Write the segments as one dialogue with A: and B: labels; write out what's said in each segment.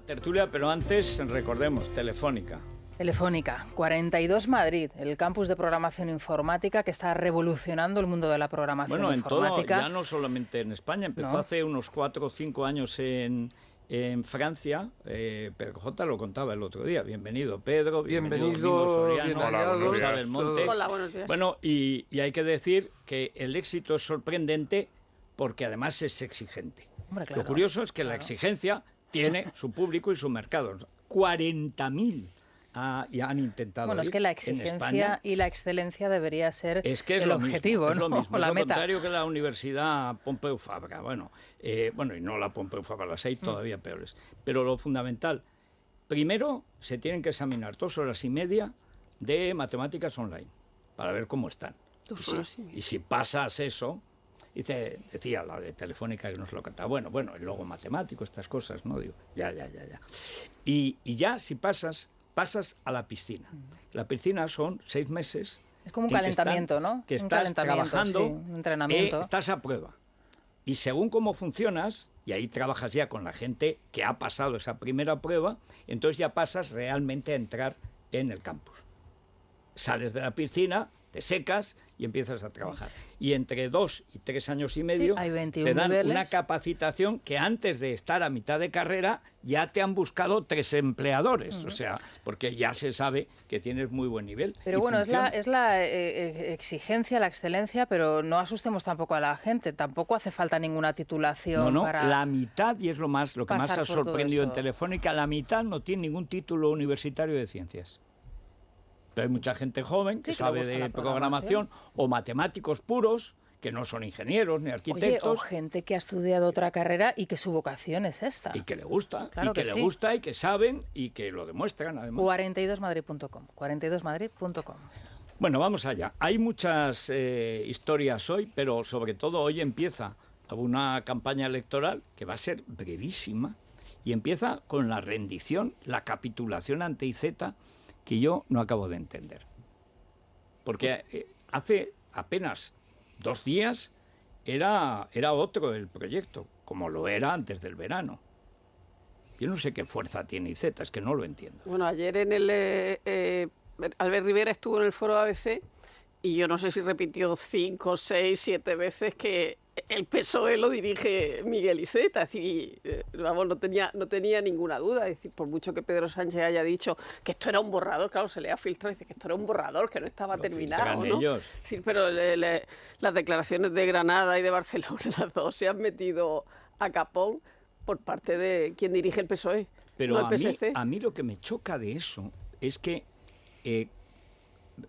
A: tertulia, pero antes recordemos, Telefónica.
B: Telefónica, 42 Madrid, el campus de programación informática que está revolucionando el mundo de la programación informática.
A: Bueno, en todo, ya no solamente en España, empezó hace unos 4 o 5 años en Francia. Pedro J. lo contaba el otro día. Bienvenido, Pedro. Bienvenido Soriano.
C: Hola,
A: Rosa del Monte.
C: Hola, buenos días.
A: Bueno, y hay que decir que el éxito es sorprendente porque además es exigente.
B: Hombre, claro,
A: lo curioso es que la exigencia tiene su público y su mercado. 40.000 ya han intentado.
B: Bueno, es que la exigencia y la excelencia debería ser el objetivo,
A: es
B: ¿no?
A: lo mismo,
B: O la
A: es lo
B: meta.
A: contrario que la Universidad Pompeu Fabra. Bueno, y no la Pompeu Fabra, las hay todavía peores. Pero lo fundamental, primero se tienen que examinar 2 horas y media de matemáticas online para ver cómo están.
C: 2 horas y media.
A: Y si pasas eso, decía la de Telefónica que nos lo contaba, bueno, y luego matemático, estas cosas, ¿no? Digo, ya. Y ya si pasas a la piscina. La piscina son 6 meses.
B: Es como un calentamiento, ¿no?
A: Que
B: Un
A: estás
B: calentamiento,
A: trabajando,
B: sí, un entrenamiento.
A: Estás a prueba. Y según cómo funcionas, y ahí trabajas ya con la gente que ha pasado esa primera prueba, entonces ya pasas realmente a entrar en el campus. Sales de la piscina, te secas y empiezas a trabajar. Y entre 2 y 3 años y medio
B: hay 21
A: te dan
B: niveles.
A: una capacitación que antes de estar a mitad de carrera ya te han buscado 3 empleadores. O sea, porque ya se sabe que tienes muy buen nivel.
B: Pero
A: y
B: bueno,
A: funciona.
B: es la exigencia, la excelencia, pero no asustemos tampoco a la gente. Tampoco hace falta ninguna titulación para...
A: La mitad, y es lo que más
B: pasar
A: ha
B: por todo
A: sorprendido en
B: esto.
A: Telefónica, la mitad no tiene ningún título universitario de ciencias. Pero hay mucha gente joven que
B: Sí, que
A: sabe
B: le gusta
A: de
B: la
A: programación o matemáticos puros, que no son ingenieros ni
B: Oye,
A: arquitectos.
B: o gente que ha estudiado otra carrera y que su vocación es esta.
A: Y que le gusta,
B: Claro
A: y que
B: que
A: le
B: sí.
A: gusta, y que saben, y que lo demuestran además.
B: 42madrid.com, 42madrid.com.
A: Bueno, vamos allá. Hay muchas historias hoy, pero sobre todo hoy empieza una campaña electoral que va a ser brevísima, y empieza con la rendición, la capitulación ante IZ, que yo no acabo de entender. Porque hace apenas 2 días era otro el proyecto, como lo era antes del verano. Yo no sé qué fuerza tiene IZ, es que no lo entiendo.
C: Bueno, ayer Albert Rivera estuvo en el foro ABC y yo no sé si repitió 5, 6, 7 veces que el PSOE lo dirige Miguel Iceta. Es decir, vamos, no tenía ninguna duda. Es decir, por mucho que Pedro Sánchez haya dicho que esto era un borrador, claro, se le ha filtrado, dice que esto era un borrador, que no estaba terminado, ¿no?
A: Ellos.
C: Es decir, pero las declaraciones de Granada y de Barcelona, las dos se han metido a capón por parte de quien dirige el PSOE.
A: Pero
C: no el PSC.
A: a mí lo que me choca de eso es que,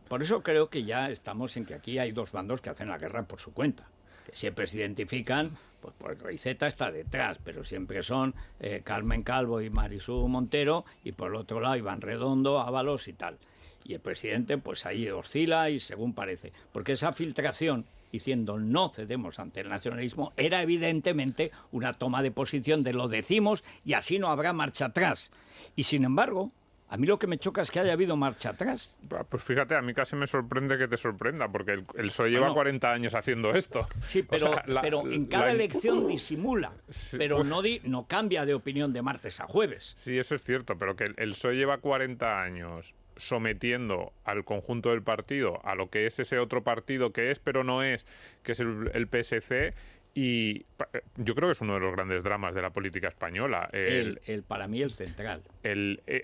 A: por eso creo que ya estamos en que aquí hay 2 bandos que hacen la guerra por su cuenta, que siempre se identifican, pues porque Iceta está detrás, pero siempre son Carmen Calvo y Marisú Montero, y por el otro lado Iván Redondo, Ábalos y tal. Y el presidente pues ahí oscila y según parece, porque esa filtración diciendo no cedemos ante el nacionalismo era evidentemente una toma de posición de lo decimos y así no habrá marcha atrás. Y sin embargo, a mí lo que me choca es que haya habido marcha atrás.
D: Pues fíjate, a mí casi me sorprende que te sorprenda, porque el PSOE lleva 40 años haciendo esto.
A: Sí, pero,
D: O sea,
A: pero en cada elección disimula,
D: Sí,
A: pero
D: pues,
A: no cambia de opinión de martes a jueves.
D: Sí, eso es cierto, pero que el PSOE lleva 40 años sometiendo al conjunto del partido a lo que es ese otro partido que es, pero no es, que es el PSC. Y yo creo que es uno de los grandes dramas de la política española.
A: Para mí el central.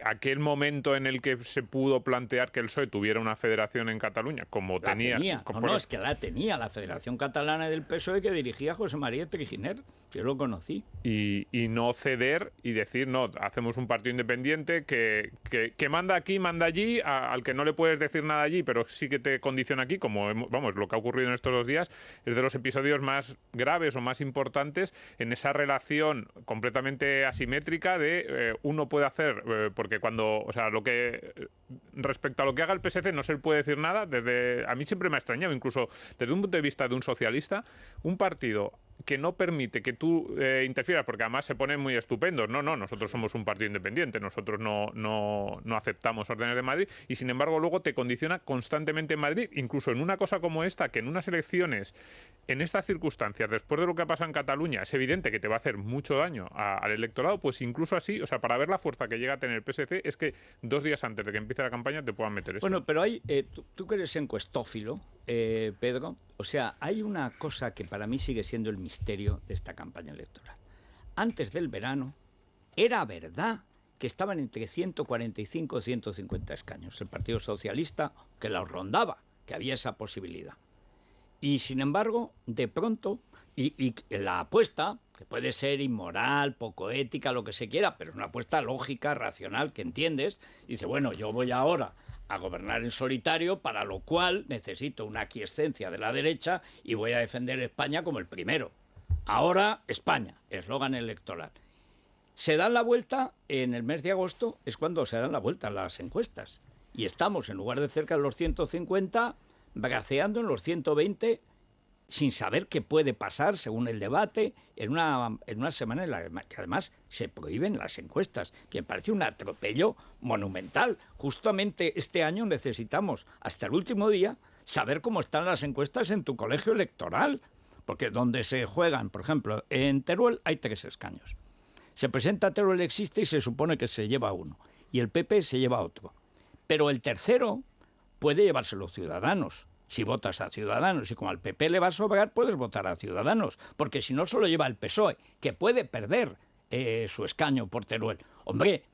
D: Aquel momento en el que se pudo plantear que el PSOE tuviera una federación en Cataluña, como tenía.
A: Es que la tenía, la Federación Catalana del PSOE que dirigía José María Triginer. Yo lo conocí.
D: Y no ceder y decir, no, hacemos un partido independiente que manda aquí, manda allí, al que no le puedes decir nada allí, pero sí que te condiciona aquí, como vamos, lo que ha ocurrido en estos 2 días, es de los episodios más graves o más importantes en esa relación completamente asimétrica de uno puede hacer, porque cuando, o sea, respecto a lo que haga el PSC no se le puede decir nada, a mí siempre me ha extrañado, incluso desde un punto de vista de un socialista, un partido que no permite que tú interfieras, porque además se ponen muy estupendos. No, nosotros somos un partido independiente, nosotros no aceptamos órdenes de Madrid, y sin embargo luego te condiciona constantemente en Madrid, incluso en una cosa como esta, que en unas elecciones, en estas circunstancias, después de lo que ha pasado en Cataluña, es evidente que te va a hacer mucho daño al electorado, pues incluso así, o sea, para ver la fuerza que llega a tener el PSC, es que 2 días antes de que empiece la campaña te puedan meter esto.
A: Bueno, pero hay, tú que eres encuestófilo, Pedro, o sea, hay una cosa que para mí sigue siendo el misterio de esta campaña electoral. Antes del verano, era verdad que estaban entre 145 y 150 escaños el Partido Socialista, que los rondaba, que había esa posibilidad. Y sin embargo, de pronto, y la apuesta, que puede ser inmoral, poco ética, lo que se quiera, pero es una apuesta lógica, racional, que entiendes, y dice, bueno, yo voy ahora a gobernar en solitario, para lo cual necesito una aquiescencia de la derecha y voy a defender España como el primero. Ahora España, eslogan electoral. Se dan la vuelta en el mes de agosto, es cuando se dan la vuelta las encuestas. Y estamos, en lugar de cerca de los 150, braceando en los 120, sin saber qué puede pasar según el debate, en una semana en la que además se prohíben las encuestas, que me parece un atropello monumental. Justamente este año necesitamos, hasta el último día, saber cómo están las encuestas en tu colegio electoral, porque donde se juegan, por ejemplo, en Teruel hay 3 escaños. Se presenta Teruel existe y se supone que se lleva uno, y el PP se lleva otro. Pero el tercero puede llevárselo Ciudadanos. Si votas a Ciudadanos y como al PP le va a sobrar, puedes votar a Ciudadanos, porque si no solo lleva el PSOE, que puede perder su escaño por Teruel. Hombre,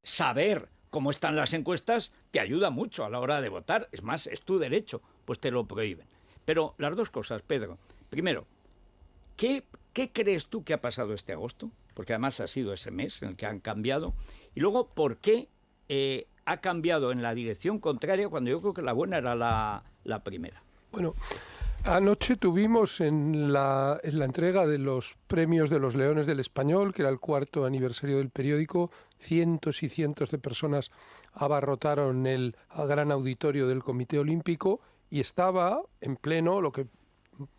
A: saber cómo están las encuestas te ayuda mucho a la hora de votar. Es más, es tu derecho, pues te lo prohíben. Pero las dos cosas, Pedro. Primero, ¿qué crees tú que ha pasado este agosto? Porque además ha sido ese mes en el que han cambiado. Y luego, ¿por qué ha cambiado en la dirección contraria cuando yo creo que la buena era la primera?
E: Bueno, anoche tuvimos en la entrega de los premios de los Leones del Español, que era el 4º aniversario del periódico, cientos y cientos de personas abarrotaron el gran auditorio del Comité Olímpico y estaba en pleno lo que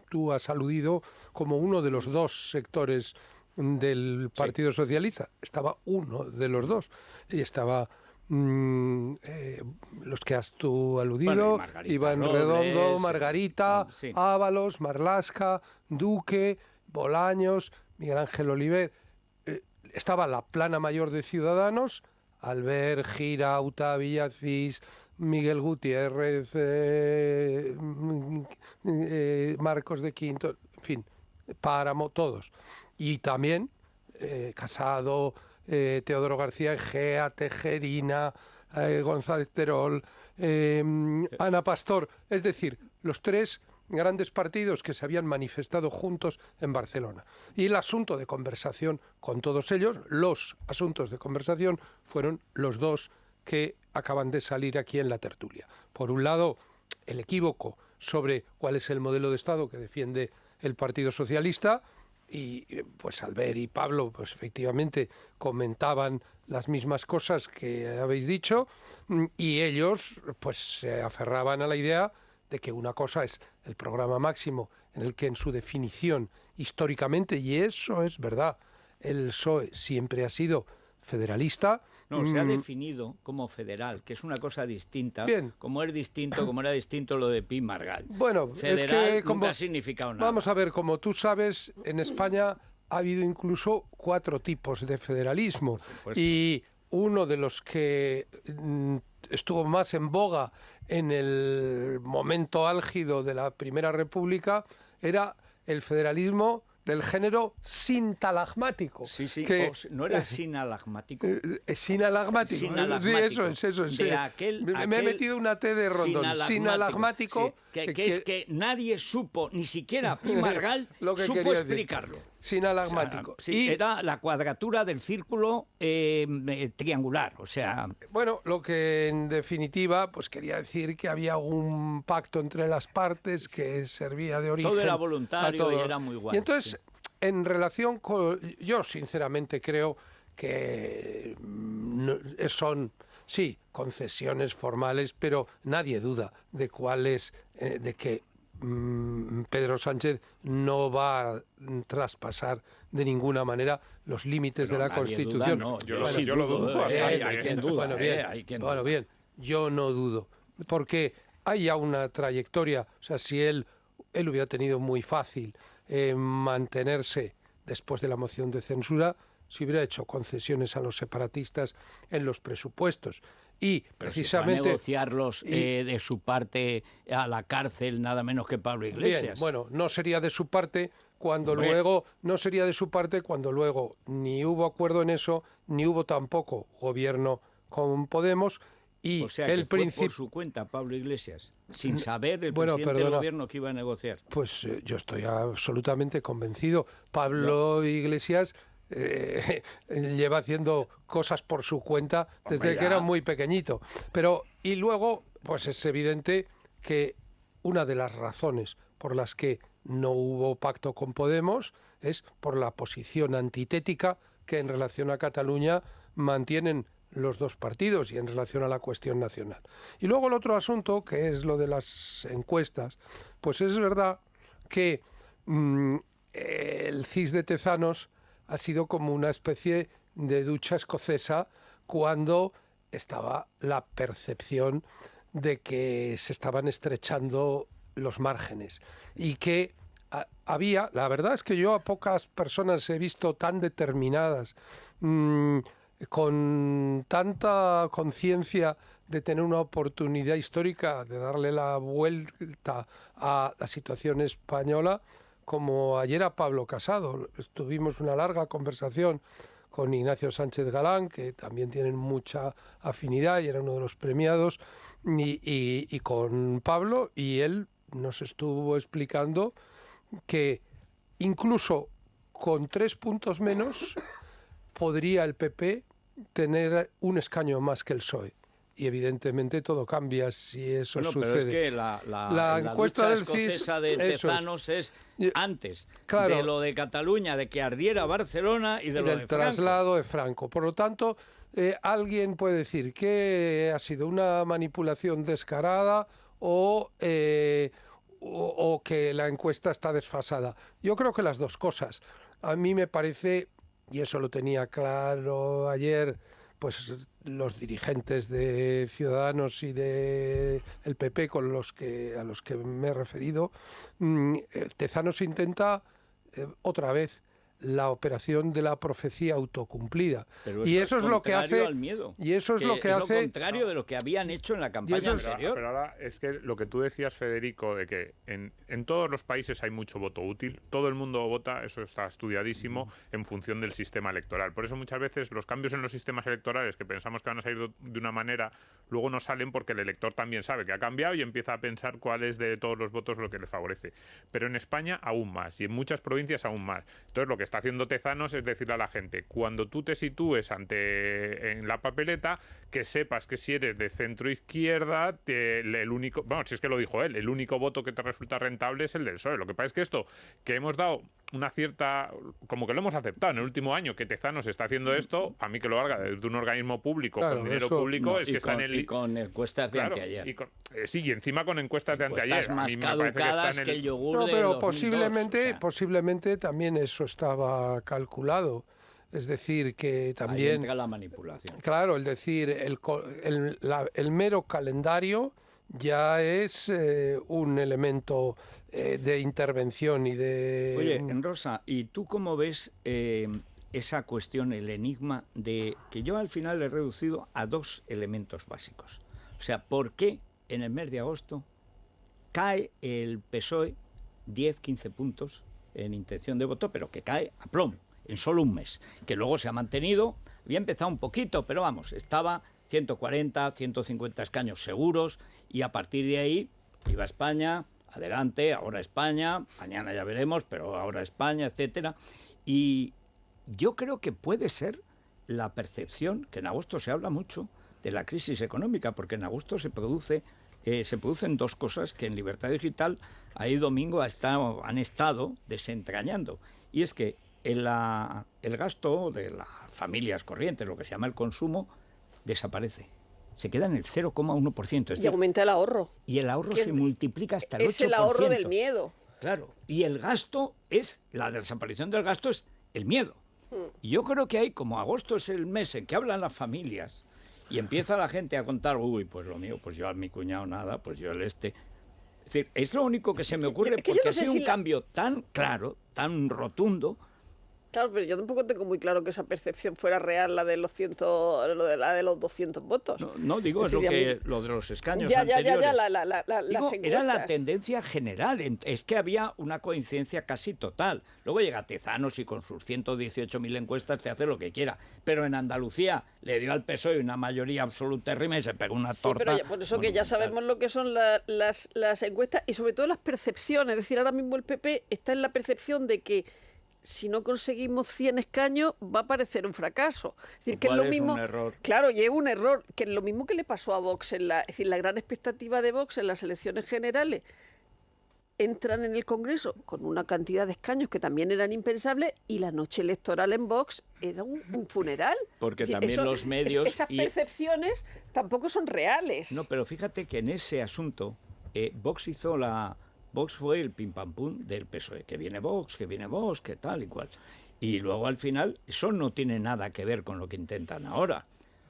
E: tú has aludido como uno de los 2 sectores del Partido Socialista. Estaba uno de los 2 y estaba los que has tú aludido, bueno, Iván Redondo, Margarita, sí. Ábalos, Marlaska, Duque, Bolaños, Miguel Ángel Oliver. Estaba la plana mayor de Ciudadanos, Albert, Girauta, Villacís, Miguel Gutiérrez, Marcos de Quinto, en fin, Páramo, todos. Y también Casado, Teodoro García Egea, Tejerina, González Terol, Ana Pastor, es decir, los 3 grandes partidos que se habían manifestado juntos en Barcelona. Y el asunto de conversación con todos ellos, los asuntos de conversación, fueron los 2 que acaban de salir aquí en la tertulia. Por un lado, el equívoco sobre cuál es el modelo de Estado que defiende el Partido Socialista, y pues Albert y Pablo pues efectivamente comentaban las mismas cosas que habéis dicho, y ellos pues se aferraban a la idea de que una cosa es el programa máximo, en el que en su definición históricamente, y eso es verdad, el PSOE siempre ha sido federalista.
A: No, se ha definido como federal, que es una cosa distinta. Bien. Como era distinto lo de Pi Margall.
E: Bueno,
A: federal
E: es que como,
A: nunca ha significado nada.
E: Vamos a ver, como tú sabes, en España ha habido incluso 4 tipos de federalismo. Y uno de los que estuvo más en boga en el momento álgido de la Primera República era el federalismo del género sintalagmático.
A: Sí, sí,
E: que,
A: ¿no era sinalagmático?
E: Sinalagmático. Sí, eso es. Me he metido una T de Rondón. Sinalagmático.
A: Sí. Que es que nadie supo, ni siquiera Pi Margall, supo explicarlo.
E: Sinalagmático.
A: O sea, sí, era la cuadratura del círculo triangular, o sea...
E: Bueno, lo que en definitiva pues quería decir que había un pacto entre las partes que servía de origen.
A: Todo era voluntario y era muy guay.
E: Y entonces, en relación con... Yo sinceramente creo que son, sí, concesiones formales, pero nadie duda de cuáles, de que Pedro Sánchez no va a traspasar de ninguna manera los límites de la Constitución.
D: Yo lo dudo.
A: Hay quien duda.
E: Bueno, bien, yo no dudo, porque hay ya una trayectoria. O sea, si él hubiera tenido muy fácil mantenerse después de la moción de censura, si hubiera hecho concesiones a los separatistas en los presupuestos. Y
A: pero
E: precisamente
A: si fue a negociarlos de su parte a la cárcel nada menos que Pablo Iglesias.
E: Bien, bueno, no sería de su parte cuando luego ni hubo acuerdo en eso, ni hubo tampoco gobierno con Podemos. Y
A: o sea, que fue por su cuenta Pablo Iglesias, sin saber el presidente del gobierno que iba a negociar.
E: Pues yo estoy absolutamente convencido. Pablo Iglesias lleva haciendo cosas por su cuenta desde que era muy pequeñito. Y luego, pues es evidente que una de las razones por las que no hubo pacto con Podemos es por la posición antitética que en relación a Cataluña mantienen los dos partidos y en relación a la cuestión nacional. Y luego el otro asunto, que es lo de las encuestas, pues es verdad que el CIS de Tezanos ha sido como una especie de ducha escocesa cuando estaba la percepción de que se estaban estrechando los márgenes y que había, la verdad es que yo a pocas personas he visto tan determinadas, con tanta conciencia de tener una oportunidad histórica de darle la vuelta a la situación española, como ayer a Pablo Casado. Tuvimos una larga conversación con Ignacio Sánchez Galán, que también tienen mucha afinidad y era uno de los premiados, y con Pablo, y él nos estuvo explicando que incluso con 3 puntos menos podría el PP tener un escaño más que el PSOE. Y evidentemente todo cambia si eso sucede.
A: Pero es que la encuesta del escocesa de Tezanos es antes de lo de Cataluña, de que ardiera Barcelona y de lo del
E: traslado de Franco. Por lo tanto, alguien puede decir que ha sido una manipulación descarada o que la encuesta está desfasada. Yo creo que las dos cosas. A mí me parece, y eso lo tenía claro ayer, pues los dirigentes de Ciudadanos y de el PP a los que me he referido, Tezanos intenta otra vez la operación de la profecía autocumplida.
A: Pero
E: y eso es lo que hace
A: al miedo,
E: y eso es lo que hace
A: lo contrario de lo que habían hecho en la campaña anterior.
D: Pero ahora es que lo que tú decías, Federico, de que en todos los países hay mucho voto útil, todo el mundo vota, eso está estudiadísimo, en función del sistema electoral. Por eso muchas veces los cambios en los sistemas electorales que pensamos que van a salir de una manera, luego no salen porque el elector también sabe que ha cambiado y empieza a pensar cuál es de todos los votos lo que le favorece. Pero en España aún más, y en muchas provincias aún más. Entonces lo que está haciendo Tezanos es decirle a la gente, cuando tú te sitúes en la papeleta, que sepas que si eres de centro izquierda, el único, vamos, si es que lo dijo él, el único voto que te resulta rentable es el del PSOE. Lo que pasa es que esto, que hemos dado una cierta, como que lo hemos aceptado en el último año, que Tezanos está haciendo esto, a mí que lo haga desde un organismo público, con dinero público, es que está en el...
A: Y con encuestas de anteayer.
D: Sí, y encima con encuestas de anteayer.
A: Más caducadas que el yogur de
E: pero
A: 2002,
E: posiblemente también eso estaba calculado. Es decir, que también...
A: Ahí entra la manipulación.
E: Claro, el mero calendario ya es un elemento de intervención y de...
A: Oye, Rosa, ¿y tú cómo ves esa cuestión, el enigma de que yo al final le he reducido a 2 elementos básicos? O sea, ¿por qué en el mes de agosto cae el PSOE 10-15 puntos en intención de voto, pero que cae a plomo en solo un mes? Que luego se ha mantenido, había empezado un poquito, pero vamos, estaba 140, 150 escaños seguros, y a partir de ahí iba España, adelante, ahora España, mañana ya veremos, pero ahora España, etcétera. Y yo creo que puede ser la percepción, que en agosto se habla mucho de la crisis económica, porque en agosto se producen 2 cosas que en Libertad Digital ahí domingo han estado desentrañando. Y es que el gasto de las familias corrientes, lo que se llama el consumo, desaparece. se queda en el 0,1%. Es
C: Y
A: decir,
C: aumenta el ahorro.
A: y el ahorro
C: que
A: se multiplica hasta el 8%.
C: Es el ahorro del miedo.
A: Claro, y el gasto la desaparición del gasto es el miedo. Y yo creo que hay, como agosto es el mes en que hablan las familias y empieza la gente a contar, uy, pues lo mío, pues yo a mi cuñado nada, pues yo el este. Es decir, es lo único que se me ocurre
C: Es que yo
A: porque
C: no
A: ha
C: sé
A: sido
C: si
A: un
C: la-
A: cambio tan claro, tan rotundo.
C: Claro, pero yo tampoco tengo muy claro que esa percepción fuera real, la de los 200 votos.
A: No digo,
C: Es
A: es lo,
C: decir, a mí-
A: lo de los escaños
C: Ya,
A: anteriores.
C: las
A: Digo, era la
C: encuestas.
A: tendencia general, es que había una coincidencia casi total. Luego llega Tezanos y con sus 118.000 encuestas te hace lo que quiera. Pero en Andalucía le dio al PSOE una mayoría absolutérrima y se pegó una
C: Sí,
A: torta.
C: pero por eso que ya
A: monumental.
C: sabemos lo que son las encuestas y sobre todo las percepciones. Es decir, ahora mismo el PP está en la percepción de que si no conseguimos 100 escaños va a parecer un fracaso. Es decir,
A: Lo
C: que es
A: cual
C: lo
A: es
C: mismo.
A: un error.
C: Claro, y es un error, que es lo mismo que le pasó a Vox es decir, la gran expectativa de Vox en las elecciones generales. Entran en el Congreso con una cantidad de escaños que también eran impensables y la noche electoral en Vox era un funeral.
A: Porque
C: Es decir,
A: también los medios
C: Esas
A: y-
C: percepciones tampoco son reales.
A: No, pero fíjate que en ese asunto Vox fue el pim pam pum del PSOE, que viene Vox, que tal y cual. Y luego al final eso no tiene nada que ver con lo que intentan ahora.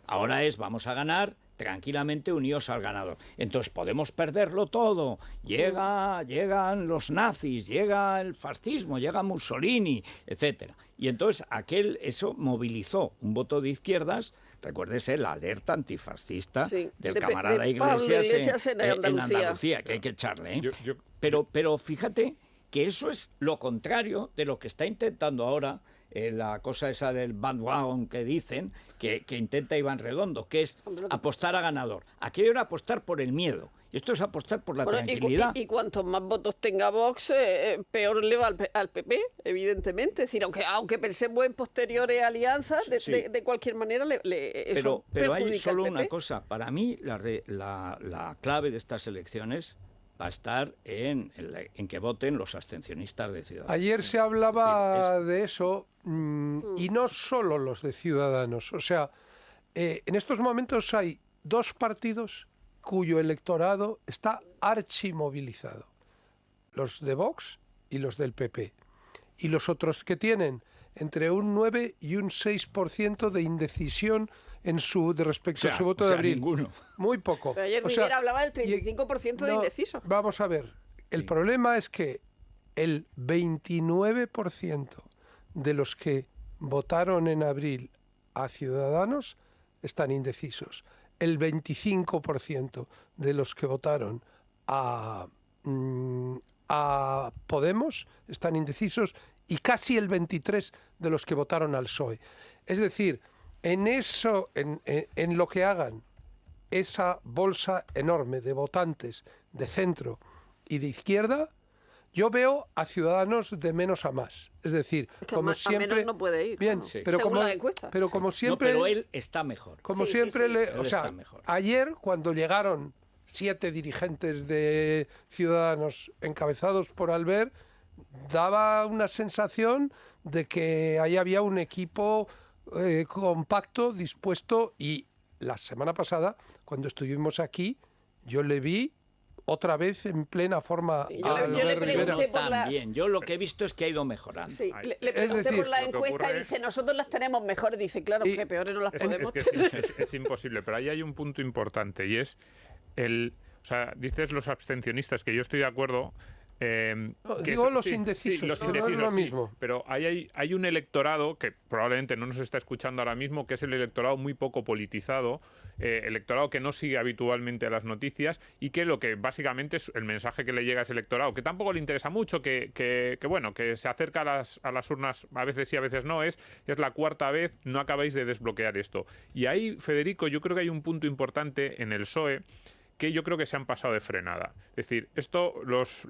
A: Ahora vamos a ganar tranquilamente unidos al ganador. Entonces podemos perderlo todo. Llegan los nazis, llega el fascismo, llega Mussolini, etcétera. Y entonces eso movilizó un voto de izquierdas. Recuérdese la alerta antifascista
C: Sí,
A: del
C: de
A: camarada
C: Pablo
A: Iglesias,
C: en
A: en
C: Andalucía.
A: Andalucía, que hay que echarle.
D: Yo-
A: Pero fíjate que eso es lo contrario de lo que está intentando ahora la cosa esa del bandwagon que dicen, que intenta Iván Redondo, que es
C: Hombre, lo que-
A: apostar a ganador. Aquello era apostar por el miedo. Y esto es apostar por la
C: Bueno,
A: tranquilidad.
C: y cuantos más votos tenga Vox, peor le va al PP, evidentemente. Es decir, aunque pensemos en posteriores alianzas,
A: Sí.
C: de cualquier manera eso
A: Pero hay
C: perjudica al
A: solo una
C: PP.
A: cosa. Para mí, la clave de estas elecciones va a estar en que voten los abstencionistas de Ciudadanos.
E: Ayer se hablaba
A: Es decir,
E: de eso y no solo los de Ciudadanos. O sea, en estos momentos hay dos partidos cuyo electorado está archimovilizado. Los de Vox y los del PP. Y los otros que tienen entre un 9 y un 6% de indecisión respecto a su voto
A: o
E: de
A: sea,
E: abril.
A: ninguno.
E: Muy poco.
C: Pero ayer
E: O sea,
C: Rivera hablaba del
E: y-
C: 35% de
E: no,
C: indecisos.
E: Vamos a ver, el
A: Sí.
E: problema es que el 29% de los que votaron en abril a Ciudadanos están indecisos. El 25% de los que votaron a Podemos están indecisos y casi el 23% de los que votaron al PSOE. Es decir, en lo que hagan esa bolsa enorme de votantes de centro y de izquierda, yo veo a Ciudadanos de menos a más. Es decir,
C: Es que
E: como
C: a
E: siempre...
C: menos no puede ir.
E: Bien,
C: claro.
A: Sí.
E: pero
C: Según
E: como,
C: las encuestas.
E: pero como
A: No,
E: siempre...
A: pero él está mejor.
E: Como
C: Sí,
E: siempre,
C: sí, sí.
A: Él
E: o sea,
A: está mejor.
E: ayer cuando llegaron 7 dirigentes de Ciudadanos encabezados por Albert, daba una sensación de que ahí había un equipo compacto, dispuesto, y la semana pasada, cuando estuvimos aquí, yo le vi otra vez en plena forma
C: Sí,
E: a
C: yo le
E: Albert Rivera.
C: pregunté por la-
A: También. Yo lo que he visto es que ha ido mejorando.
C: Sí,
D: Ay,
C: le pregunté
E: decir,
C: por la
D: lo que
C: encuesta
D: ocurre-
C: y dice, nosotros las tenemos mejores. Dice, claro,
E: Y-
C: que peores no las
D: Es,
C: podemos
D: que
C: tener.
D: es imposible, pero ahí hay un punto importante y es o sea, dices los abstencionistas, que yo estoy de acuerdo. Que
E: digo
D: eso-
E: los indecisos,
D: los
E: que no es
D: indecisos,
E: lo
D: sí,
E: mismo.
D: pero hay un electorado que probablemente no nos está escuchando ahora mismo, que es el electorado muy poco politizado, electorado que no sigue habitualmente a las noticias y que lo que básicamente es el mensaje que le llega a ese electorado, que tampoco le interesa mucho, que bueno, que se acerca a las urnas a veces sí, a veces no, es la cuarta vez, no acabáis de desbloquear esto. Y ahí, Federico, yo creo que hay un punto importante en el PSOE, que yo creo que se han pasado de frenada. Es decir, esto los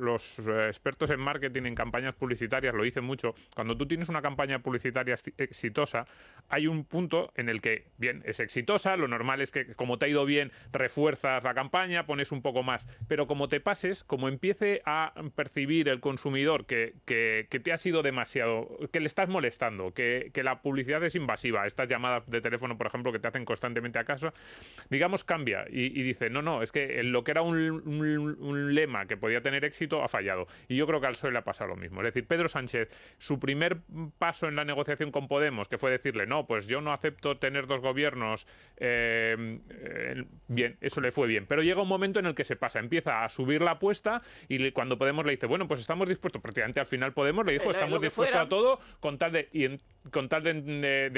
D: expertos en marketing, en campañas publicitarias, lo dicen mucho. Cuando tú tienes una campaña publicitaria exitosa, hay un punto en el que, bien, es exitosa, lo normal es que como te ha ido bien, refuerzas la campaña, pones un poco más. Pero como te pases, como empiece a percibir el consumidor que te ha sido demasiado, que le estás molestando, que la publicidad es invasiva, estas llamadas de teléfono, por ejemplo, que te hacen constantemente a casa, digamos, cambia y dice, no, es que lo que era un lema que podía tener éxito ha fallado. Y yo creo que al PSOE le ha pasado lo mismo. Es decir, Pedro Sánchez, su primer paso en la negociación con Podemos, que fue decirle, no, pues yo no acepto tener dos gobiernos, bien, eso le fue bien. Pero llega un momento en el que se pasa, empieza a subir la apuesta y cuando Podemos le dice, bueno, pues estamos dispuestos, prácticamente al final Podemos le dijo, estamos dispuestos a todo con tal de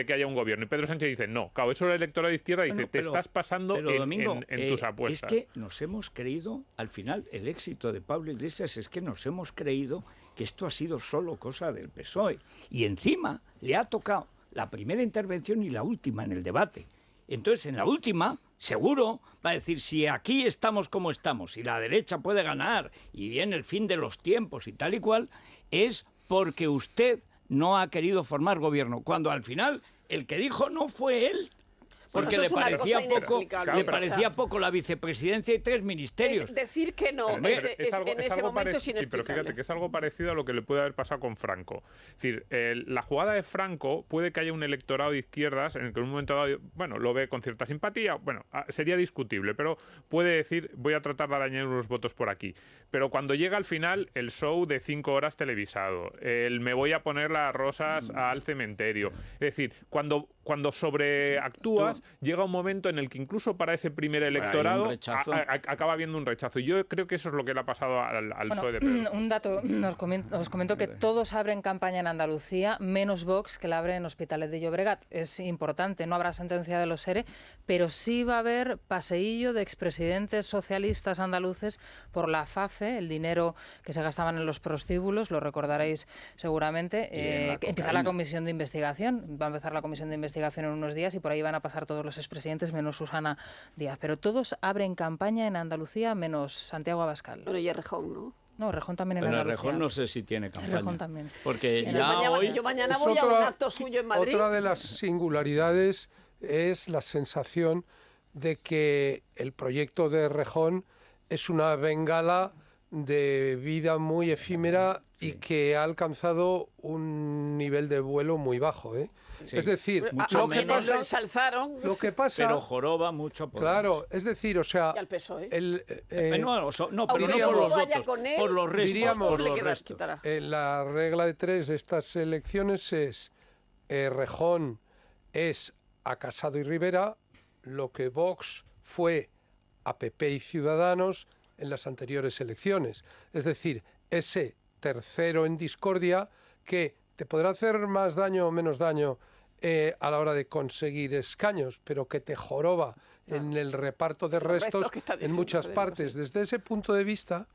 D: que haya un gobierno. Y Pedro Sánchez dice, no, claro, eso el electorado de izquierda dice, te estás pasando Domingo, en tus apuestas.
A: Es que nos hemos creído, al final, el éxito de Pablo Iglesias es que nos hemos creído que esto ha sido solo cosa del PSOE. Y encima le ha tocado la primera intervención y la última en el debate. Entonces, en la última, seguro, va a decir, si aquí estamos como estamos, y la derecha puede ganar, y viene el fin de los tiempos y tal y cual, es porque usted no ha querido formar gobierno, cuando al final el que dijo no fue él. Porque le parecía poco la vicepresidencia y 3 ministerios.
C: Es decir que no, en ese momento es inexplicable.
D: Sí, pero fíjate que es algo parecido a lo que le puede haber pasado con Franco. Es decir, la jugada de Franco puede que haya un electorado de izquierdas en el que en un momento dado, bueno, lo ve con cierta simpatía, bueno, sería discutible, pero puede decir, voy a tratar de arañar unos votos por aquí. Pero cuando llega al final el show de 5 horas televisado, el me voy a poner las rosas al cementerio, es decir, cuando sobreactúas, llega un momento en el que incluso para ese primer electorado acaba habiendo un rechazo. Y yo creo que eso es lo que le ha pasado al PSOE de Pedro.
B: Un dato, os comento que todos abren campaña en Andalucía, menos Vox, que la abre en Hospitalet de Llobregat. Es importante, no habrá sentencia de los ERE, pero sí va a haber paseillo de expresidentes socialistas andaluces por la FAFE, el dinero que se gastaban en los prostíbulos, lo recordaréis seguramente. Empieza la comisión de investigación, va a empezar la comisión de investigación en unos días y por ahí van a pasar todos los expresidentes menos Susana Díaz. Pero todos abren campaña en Andalucía menos Santiago Abascal.
C: Bueno, y Errejón, ¿no?
B: No, Rejón también en
A: Pero
B: Andalucía.
A: Rejón no sé si tiene campaña.
B: Rejón también.
A: Porque
B: Sí,
C: yo mañana voy a un acto suyo en Madrid.
E: Otra de las singularidades es la sensación de que el proyecto de Rejón es una bengala de vida muy efímera y que ha alcanzado un nivel de vuelo muy bajo, ¿eh? Sí. Es decir,
C: lo ensalzaron.
E: Lo que pasa,
A: pero joroba mucho.
E: Claro, es decir, o sea,
C: y al PSOE.
A: Pero no por los votos, por los restos.
E: Diríamos,
A: restos.
E: La regla de 3 de estas elecciones es Rejón es a Casado y Rivera lo que Vox fue a PP y Ciudadanos en las anteriores elecciones. Es decir, ese tercero en discordia que te podrá hacer más daño o menos daño a la hora de conseguir escaños, pero que te joroba en el reparto de restos en muchas partes. Desde ese punto de vista,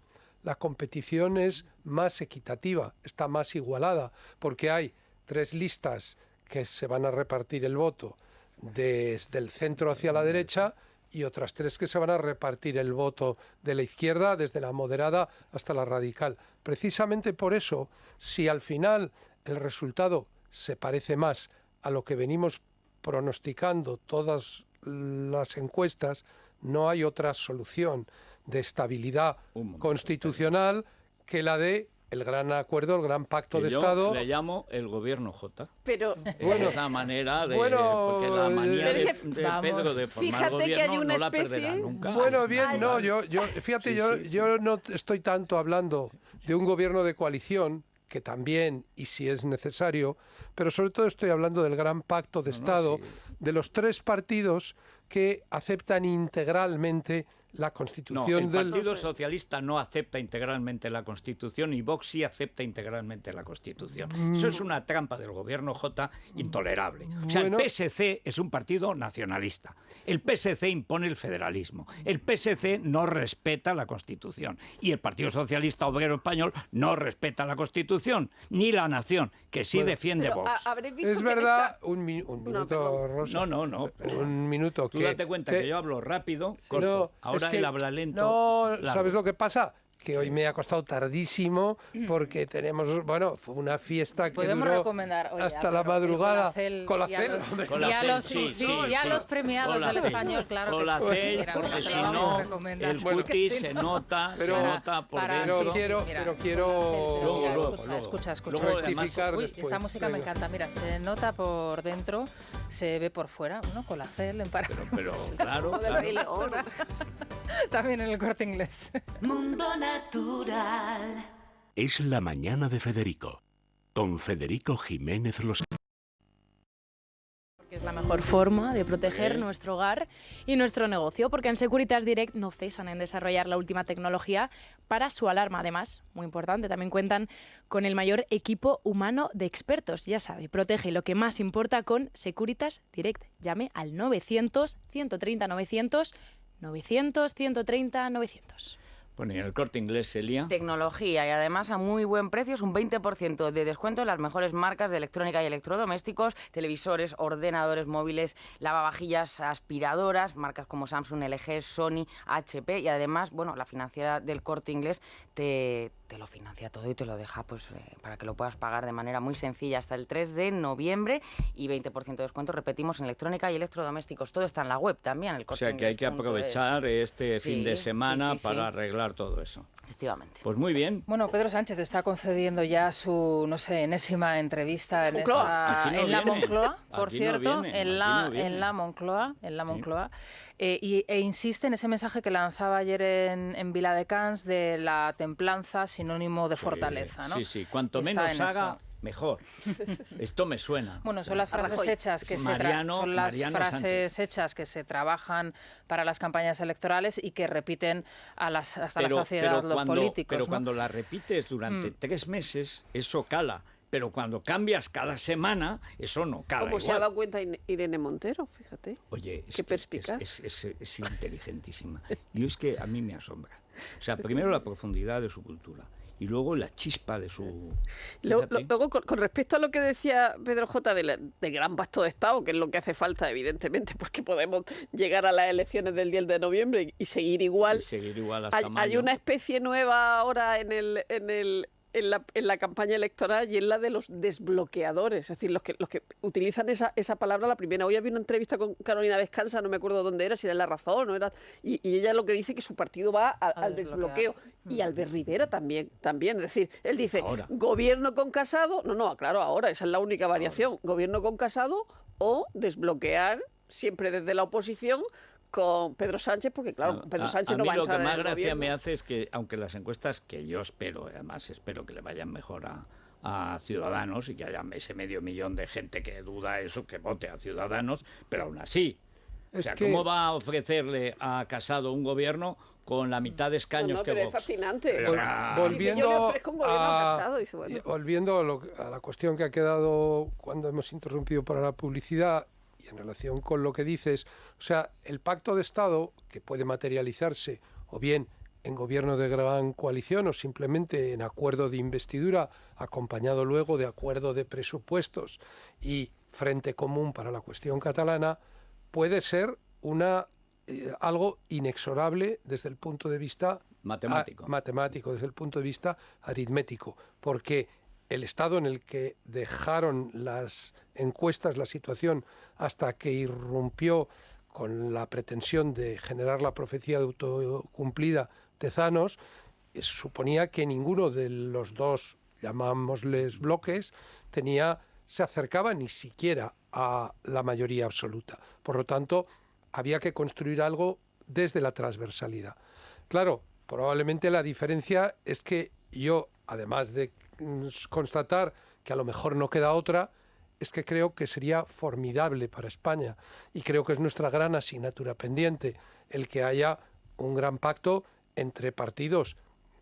E: la competición es más equitativa, está más igualada, porque hay 3 listas que se van a repartir el voto desde el centro hacia la derecha y otras 3 que se van a repartir el voto de la izquierda, desde la moderada hasta la radical. Precisamente por eso, si al final el resultado se parece más a lo que venimos pronosticando todas las encuestas, no hay otra solución de estabilidad constitucional que la de el gran acuerdo, el gran pacto de Estado.
A: Le llamo el gobierno J.
C: Pero
A: bueno, es la manera de porque la manía de Pedro de formar gobierno no la perderá nunca.
E: Bueno, bien, no, yo no estoy tanto hablando de un gobierno de coalición, que también, y si es necesario, pero sobre todo estoy hablando del gran pacto de Estado, de los 3 partidos que aceptan integralmente la Constitución.
A: El Partido Socialista no acepta integralmente la Constitución y Vox sí acepta integralmente la Constitución. Eso es una trampa del gobierno J intolerable. O sea, el PSC es un partido nacionalista. El PSC impone el federalismo. El PSC no respeta la Constitución. Y el Partido Socialista Obrero Español no respeta la Constitución, ni la nación, que sí defiende Vox. Vox.
C: habréis visto
E: Es
C: que
E: verdad,
C: esta-
E: un minuto,
C: perdón.
E: Rosa.
A: No.
E: Un minuto.
A: Tú date cuenta que yo hablo rápido, corto.
E: No,
A: Ahora
E: es que-
A: él habla lento.
E: No,
A: largo.
E: ¿sabes lo que pasa? Que hoy me ha costado tardísimo porque tenemos, bueno, fue una fiesta que
B: Podemos
E: duró
B: recomendar oye,
E: hasta
B: a
E: la
B: Pedro, el
E: madrugada.
B: Colacel
E: Colacel,
B: y a los,
E: hombre.
A: Colacel,
B: y a los,
A: sí,
B: sí,
A: sí,
B: y a
A: sí.
B: los premiados del
A: Colacel.
B: español, claro que
A: Colacel,
B: sí. Mira,
A: porque
B: te lo
A: si
B: vamos a
A: no,
B: recomendar,
A: el
B: porque
A: cutis
B: si
A: se
B: no-
A: nota por
B: para-
A: dentro.
E: Pero quiero-
B: mira,
E: pero quiero-
B: Colacel,
A: Luego,
B: mira,
A: luego,
B: escucha.
A: luego, además-
E: rectificar
B: Uy,
E: después.
B: esta música me
E: Venga.
B: encanta. Mira, se nota por dentro, se ve por fuera, ¿no? Colacel en para...
A: Pero claro,
C: Del
A: claro.
C: Rey León.
B: También en el Corte Inglés.
F: Mundo Natural.
G: Es la mañana de Federico, con Federico Jiménez Los...
H: Que es la mejor forma de proteger
A: Bien.
H: nuestro hogar y nuestro negocio, porque en Securitas Direct no cesan en desarrollar la última tecnología para su alarma. Además, muy importante, también cuentan con el mayor equipo humano de expertos. Ya sabe, protege lo que más importa con Securitas Direct. Llame al 900 130 900 900 130 900.
A: Bueno, y en el Corte Inglés, Elia.
I: Tecnología y además a muy buen precio, es un 20% de descuento en las mejores marcas de electrónica y electrodomésticos, televisores, ordenadores móviles, lavavajillas, aspiradoras, marcas como Samsung, LG, Sony, HP y además, bueno, la financiera del Corte Inglés te lo financia todo y te lo deja pues para que lo puedas pagar de manera muy sencilla hasta el 3 de noviembre y 20% de descuento, repetimos, en electrónica y electrodomésticos. Todo está en la web también, el
A: O sea que hay que
I: corteinglés.es.
A: aprovechar este
I: Sí,
A: fin de semana
I: sí, sí,
A: para
I: sí.
A: arreglar todo eso.
I: Efectivamente.
A: Pues muy bien.
B: Bueno, Pedro Sánchez está concediendo ya su, no sé, enésima entrevista en,
C: Moncloa.
A: Aquí no
B: en la
A: viene.
B: Moncloa, por
A: Aquí no
B: cierto,
A: viene,
B: en
A: aquí
B: la
A: no viene.
B: en la Moncloa, e insiste en ese mensaje que lanzaba ayer en Viladecans de la templanza sinónimo de fortaleza, ¿no?
A: Sí, cuanto
B: Está
A: menos
B: en
A: haga,
B: eso.
A: mejor. Esto me suena.
B: Bueno, son las
C: A
B: frases
C: Rajoy.
B: hechas que
A: Mariano Sánchez.
B: hechas que se trabajan para las campañas electorales y que repiten hasta la saciedad los políticos.
A: Pero
B: ¿no?
A: cuando la repites durante 3 meses, eso cala. Pero cuando cambias cada semana, eso no cala
C: Como se ha
A: igual.
C: dado cuenta Irene Montero, fíjate.
A: Oye,
C: Qué perspicaz.
A: es inteligentísima. Y es que a mí me asombra. O sea, primero la profundidad de su cultura y luego la chispa de su... Fíjate.
C: Luego, con respecto a lo que decía Pedro J. del gran pacto de Estado, que es lo que hace falta, evidentemente, porque podemos llegar a las elecciones del 10 de noviembre y seguir igual.
A: Y seguir igual hasta
C: Hay
A: mayo.
C: una especie nueva ahora en la campaña electoral y es la de los desbloqueadores, es decir, los que utilizan esa palabra la primera. Hoy había una entrevista con Carolina Descansa, no me acuerdo dónde era, si era en La Razón, no era, y ella lo que dice que su partido va al desbloqueo. Y Albert Rivera también, es decir, él dice,
A: Ahora.
C: gobierno con Casado, no, claro, ahora, esa es la única variación, gobierno con Casado o desbloquear siempre desde la oposición con Pedro Sánchez, porque claro, Pedro Sánchez no va a entrar en
A: lo que
C: el
A: más gracia
C: gobierno.
A: me hace es que, aunque las encuestas, que yo espero, además espero que le vayan mejor a Ciudadanos y que haya ese 500.000 de gente que duda eso, que vote a Ciudadanos, pero aún así, o
E: Es
A: sea,
E: que-
A: ¿cómo va a ofrecerle a Casado un gobierno con la mitad de escaños
C: No,
A: que
C: pero es
A: Vox?
C: fascinante.
A: Pero, o sea,
C: Dice, yo le ofrezco un gobierno Casado, dice, bueno.
E: Volviendo a la cuestión que ha quedado cuando hemos interrumpido para la publicidad y en relación con lo que dices, o sea, el pacto de Estado, que puede materializarse o bien en gobierno de gran coalición o simplemente en acuerdo de investidura, acompañado luego de acuerdo de presupuestos y frente común para la cuestión catalana, puede ser algo inexorable desde el punto de vista
A: matemático.
E: desde el punto de vista aritmético, porque el estado en el que dejaron las encuestas la situación hasta que irrumpió con la pretensión de generar la profecía de autocumplida Tezanos, suponía que ninguno de los dos, llamámosles bloques, se acercaba ni siquiera a la mayoría absoluta. Por lo tanto, había que construir algo desde la transversalidad. Claro, probablemente la diferencia es que yo, además de constatar que a lo mejor no queda otra, es que creo que sería formidable para España y creo que es nuestra gran asignatura pendiente el que haya un gran pacto entre partidos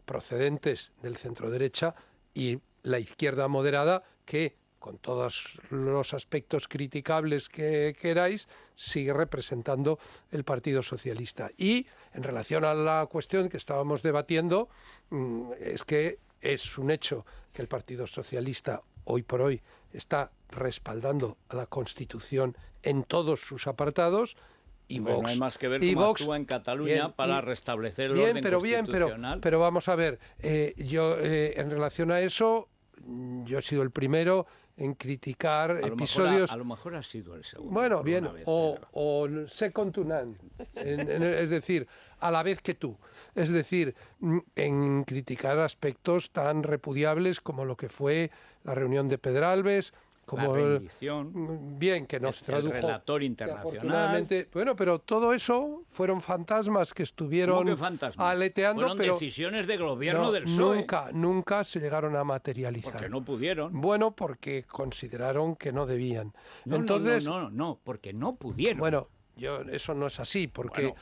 E: procedentes del centro-derecha y la izquierda moderada que, con todos los aspectos criticables que queráis, sigue representando el Partido Socialista. Y en relación a la cuestión que estábamos debatiendo, es que es un hecho que el Partido Socialista hoy por hoy está respaldando a la Constitución en todos sus apartados. Y
A: bueno,
E: Vox,
A: no hay más que ver
E: y
A: cómo
E: Vox,
A: actúa en Cataluña para restablecer el orden constitucional.
E: Pero vamos a ver, yo en relación a eso, yo he sido el primero en criticar episodios...
A: A lo mejor ha sido el segundo.
E: Bueno, bien,
A: vez,
E: o second to none, es decir, a la vez que tú. Es decir, en criticar aspectos tan repudiables como lo que fue la reunión de Pedralbes, como
A: la rendición,
E: bien, que nos tradujo
A: el relator internacional.
E: Afortunadamente, bueno, pero todo eso fueron fantasmas que estuvieron aleteando.
A: Fueron
E: pero
A: decisiones de gobierno del PSOE.
E: Nunca se llegaron a materializar.
A: Porque no pudieron.
E: Bueno, porque consideraron que no debían.
A: No,
E: Entonces,
A: no, porque no pudieron.
E: Bueno, eso no es así, porque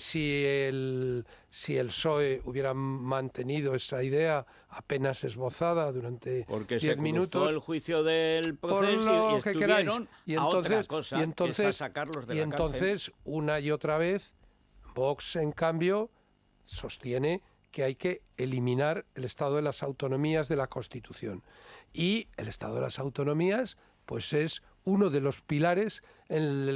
E: si el PSOE hubiera mantenido esa idea apenas esbozada durante 10 minutos...
A: Porque se el juicio del proceso y estuvieron a otra cosa, que es a sacarlos de la cárcel.
E: Y entonces, una y otra vez, Vox, en cambio, sostiene que hay que eliminar el estado de las autonomías de la Constitución. Y el estado de las autonomías, pues es uno de los pilares en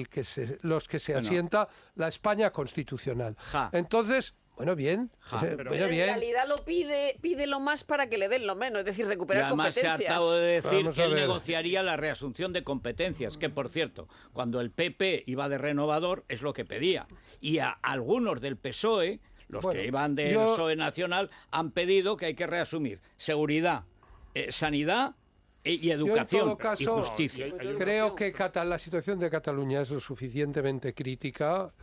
E: los que se asienta la España constitucional. Entonces, bueno, bien.
C: Pero en realidad lo pide lo más para que le den lo menos, es decir, recuperar competencias.
A: Se ha hartado de decir que él negociaría la reasunción de competencias, que por cierto, cuando el PP iba de renovador, es lo que pedía. Y a algunos del PSOE, los que iban del PSOE nacional, han pedido que hay que reasumir seguridad, sanidad y educación,
E: en todo caso,
A: y justicia.
E: Creo que la situación de Cataluña es lo suficientemente crítica.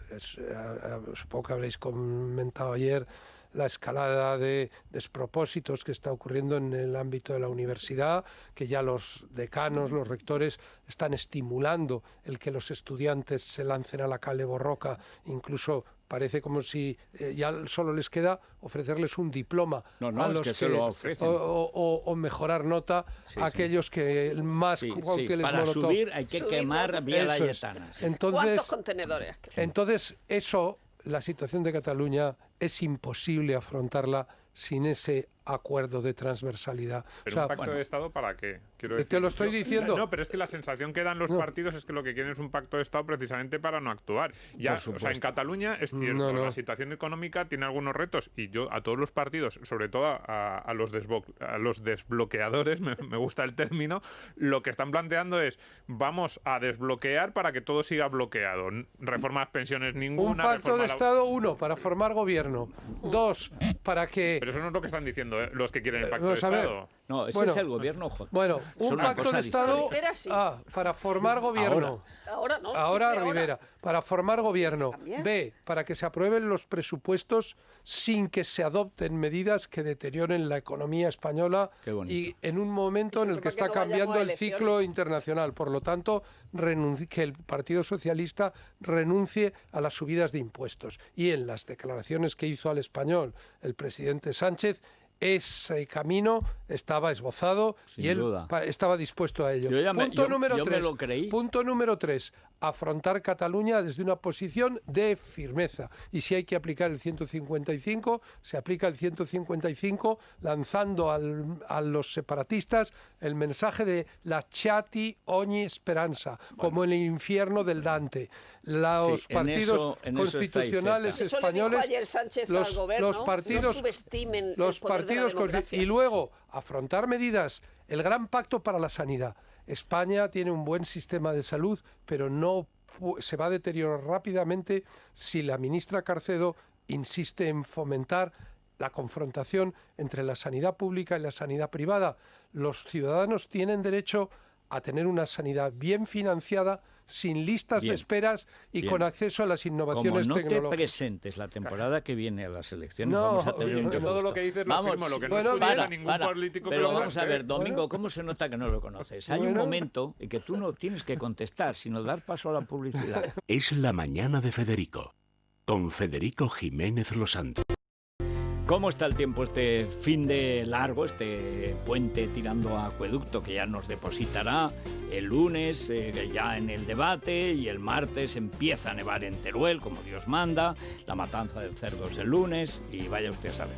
E: Supongo que habréis comentado ayer la escalada de despropósitos que está ocurriendo en el ámbito de la universidad, que ya los decanos, los rectores están estimulando el que los estudiantes se lancen a la calle borroca, incluso parece como si ya solo les queda ofrecerles un diploma a los que
A: se lo ofrecen.
E: O mejorar nota a aquellos que más cócteles
A: para
E: molotov.
A: Subir hay que quemar vía Layetanas.
C: ¿Cuántos contenedores?
E: Entonces, la situación de Cataluña es imposible afrontarla sin ese acuerdo de transversalidad.
D: Pero un pacto de Estado, ¿para qué? Quiero decir,
E: te lo estoy diciendo.
D: No, pero es que la sensación que dan los partidos es que lo que quieren es un pacto de Estado precisamente para no actuar. Ya, o sea, en Cataluña es cierto, la situación económica tiene algunos retos y yo a todos los partidos, sobre todo a los desbloqueadores, me gusta el término, lo que están planteando es vamos a desbloquear para que todo siga bloqueado. Reformas pensiones ninguna.
E: Un pacto de Estado, 1, para formar gobierno. 2, para que...
D: Pero eso no es lo que están diciendo los que quieren el pacto de Estado.
A: No, ese es el gobierno.
E: Bueno, un pacto de Estado para formar gobierno.
C: Ahora no.
E: Ahora Rivera, para formar gobierno. B, para que se aprueben los presupuestos sin que se adopten medidas que deterioren la economía española y en un momento en el que está cambiando el ciclo internacional. Por lo tanto, que el Partido Socialista renuncie a las subidas de impuestos. Y en las declaraciones que hizo al Español el presidente Sánchez, ese camino estaba esbozado y él estaba dispuesto a ello. Punto número 3, afrontar Cataluña desde una posición de firmeza. Y si hay que aplicar el 155, se aplica el 155 lanzando a los separatistas el mensaje de la chati ogni speranza, como en el infierno del Dante. Los partidos constitucionales españoles, los partidos, y luego afrontar medidas, el gran pacto para la sanidad. España tiene un buen sistema de salud, pero no se va a deteriorar rápidamente si la ministra Carcedo insiste en fomentar la confrontación entre la sanidad pública y la sanidad privada. Los ciudadanos tienen derecho a tener una sanidad bien financiada, sin listas de esperas y con acceso a las innovaciones tecnológicas.
A: Como no te presentes la temporada que viene a las elecciones, vamos a tener un
D: todo lo que dices lo firmo, lo que no estudia ningún político.
A: Pero vamos a ver, Domingo, ¿cómo se nota que no lo conoces? Hay un momento en que tú no tienes que contestar, sino dar paso a la publicidad.
G: Es la mañana de Federico, con Federico Jiménez Losanto.
A: ¿Cómo está el tiempo este fin de largo, este puente tirando a Acueducto que ya nos depositará el lunes ya en el debate y el martes empieza a nevar en Teruel, como Dios manda, la matanza del cerdo es el lunes y vaya usted a saber.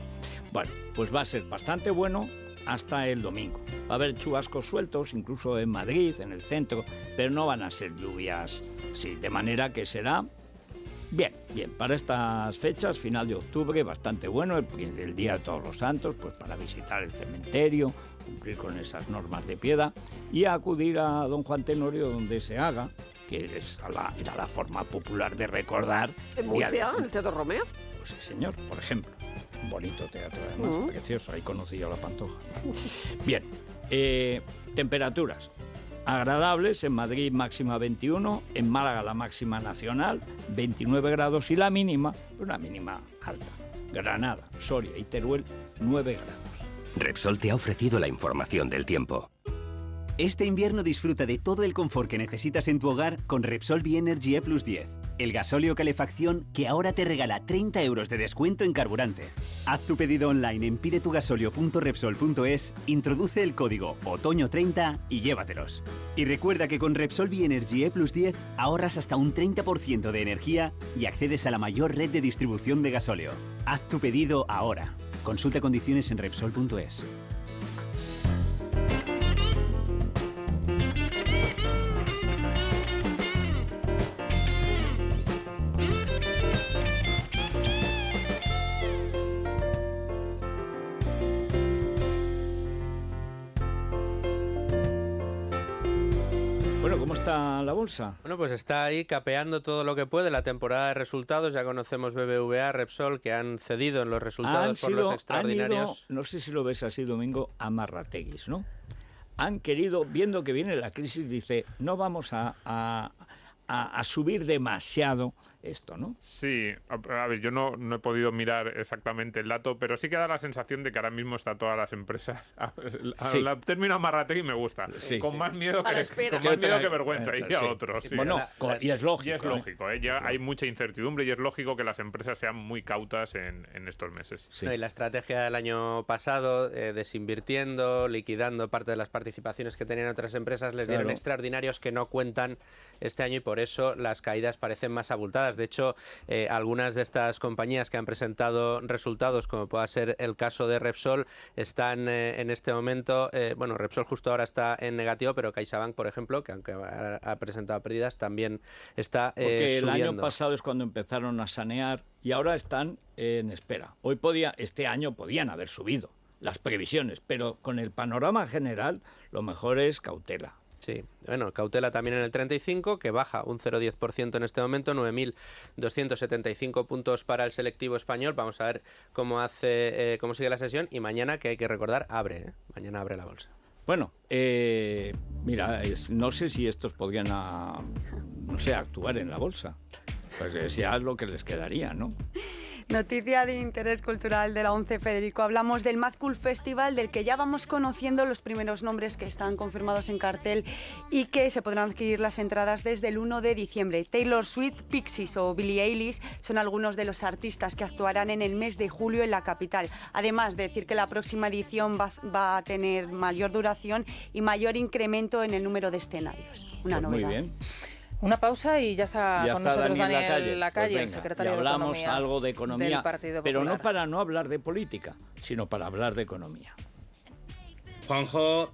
A: Bueno, pues va a ser bastante bueno hasta el domingo. Va a haber chubascos sueltos, incluso en Madrid, en el centro, pero no van a ser lluvias, sí, de manera que será bien, para estas fechas, final de octubre, bastante bueno, el Día de Todos los Santos, pues para visitar el cementerio, cumplir con esas normas de piedad y acudir a Don Juan Tenorio donde se haga, que era la forma popular de recordar.
C: ¿En Murcia, en el Teatro Romeo?
A: Pues sí, señor, por ejemplo. Un bonito teatro, además, precioso. Ahí conocí yo la Pantoja. Bien, temperaturas agradables. En Madrid máxima 21, en Málaga la máxima nacional 29 grados y la mínima, una mínima alta. Granada, Soria y Teruel 9 grados.
J: Repsol te ha ofrecido la información del tiempo.
K: Este invierno disfruta de todo el confort que necesitas en tu hogar con Repsol Bienergy E+10, el gasóleo calefacción que ahora te regala 30 euros de descuento en carburante. Haz tu pedido online en pidetugasolio.repsol.es, introduce el código OTOÑO30 y llévatelos. Y recuerda que con Repsol Bienergy E+10 ahorras hasta un 30% de energía y accedes a la mayor red de distribución de gasóleo. Haz tu pedido ahora. Consulta condiciones en Repsol.es.
A: Bueno, ¿cómo está la bolsa?
L: Bueno, pues está ahí capeando todo lo que puede. La temporada de resultados, ya conocemos BBVA, Repsol, que han cedido en los resultados por los extraordinarios.
A: No sé si lo ves así, Domingo, amarrateguis, ¿no? Han querido, viendo que viene la crisis, dice, no vamos a subir demasiado esto, ¿no?
D: Sí, a ver, yo no he podido mirar exactamente el dato, pero sí que da la sensación de que ahora mismo está todas las empresas.
A: Sí.
D: El término amarrategui me gusta.
A: Sí.
D: Con más miedo
C: A la espera.
D: que vergüenza. Y a
A: Sí.
D: otros. Sí.
A: Bueno, y es lógico.
D: Y es lógico, ¿eh? Ya hay mucha incertidumbre y es lógico que las empresas sean muy cautas en estos meses.
A: Sí.
L: No, y la estrategia del año pasado, desinvirtiendo, liquidando parte de las participaciones que tenían otras empresas, les dieron
A: Claro.
L: extraordinarios que no cuentan este año y por eso las caídas parecen más abultadas. De hecho, algunas de estas compañías que han presentado resultados, como pueda ser el caso de Repsol, están en este momento, bueno, Repsol justo ahora está en negativo, pero CaixaBank, por ejemplo, que aunque ha presentado pérdidas, también está
A: Porque el
L: subiendo.
A: año pasado es cuando empezaron a sanear y ahora están en espera. Este año podían haber subido las previsiones, pero con el panorama general lo mejor es cautela.
L: Sí, bueno, cautela también en el 35, que baja un 0,10% en este momento, 9.275 puntos para el selectivo español. Vamos a ver cómo sigue la sesión y mañana, que hay que recordar, abre, mañana abre la bolsa.
A: Bueno, mira, no sé si estos podrían, actuar en la bolsa. Pues ya es lo que les quedaría, ¿no?
M: Noticia de interés cultural de la ONCE, Federico. Hablamos del Mad Cool Festival, del que ya vamos conociendo los primeros nombres que están confirmados en cartel y que se podrán adquirir las entradas desde el 1 de diciembre. Taylor Swift, Pixies o Billie Eilish son algunos de los artistas que actuarán en el mes de julio en la capital. Además de decir que la próxima edición va a tener mayor duración y mayor incremento en el número de escenarios. Una novedad.
A: Muy bien.
B: Una pausa y ya está con nosotros Daniel Lacalle,
A: Pues
B: el secretario de
A: hablamos
B: Economía
A: algo de economía,
B: del Partido
A: pero no
B: Popular.
A: para no hablar de política, sino para hablar de economía.
N: Juanjo,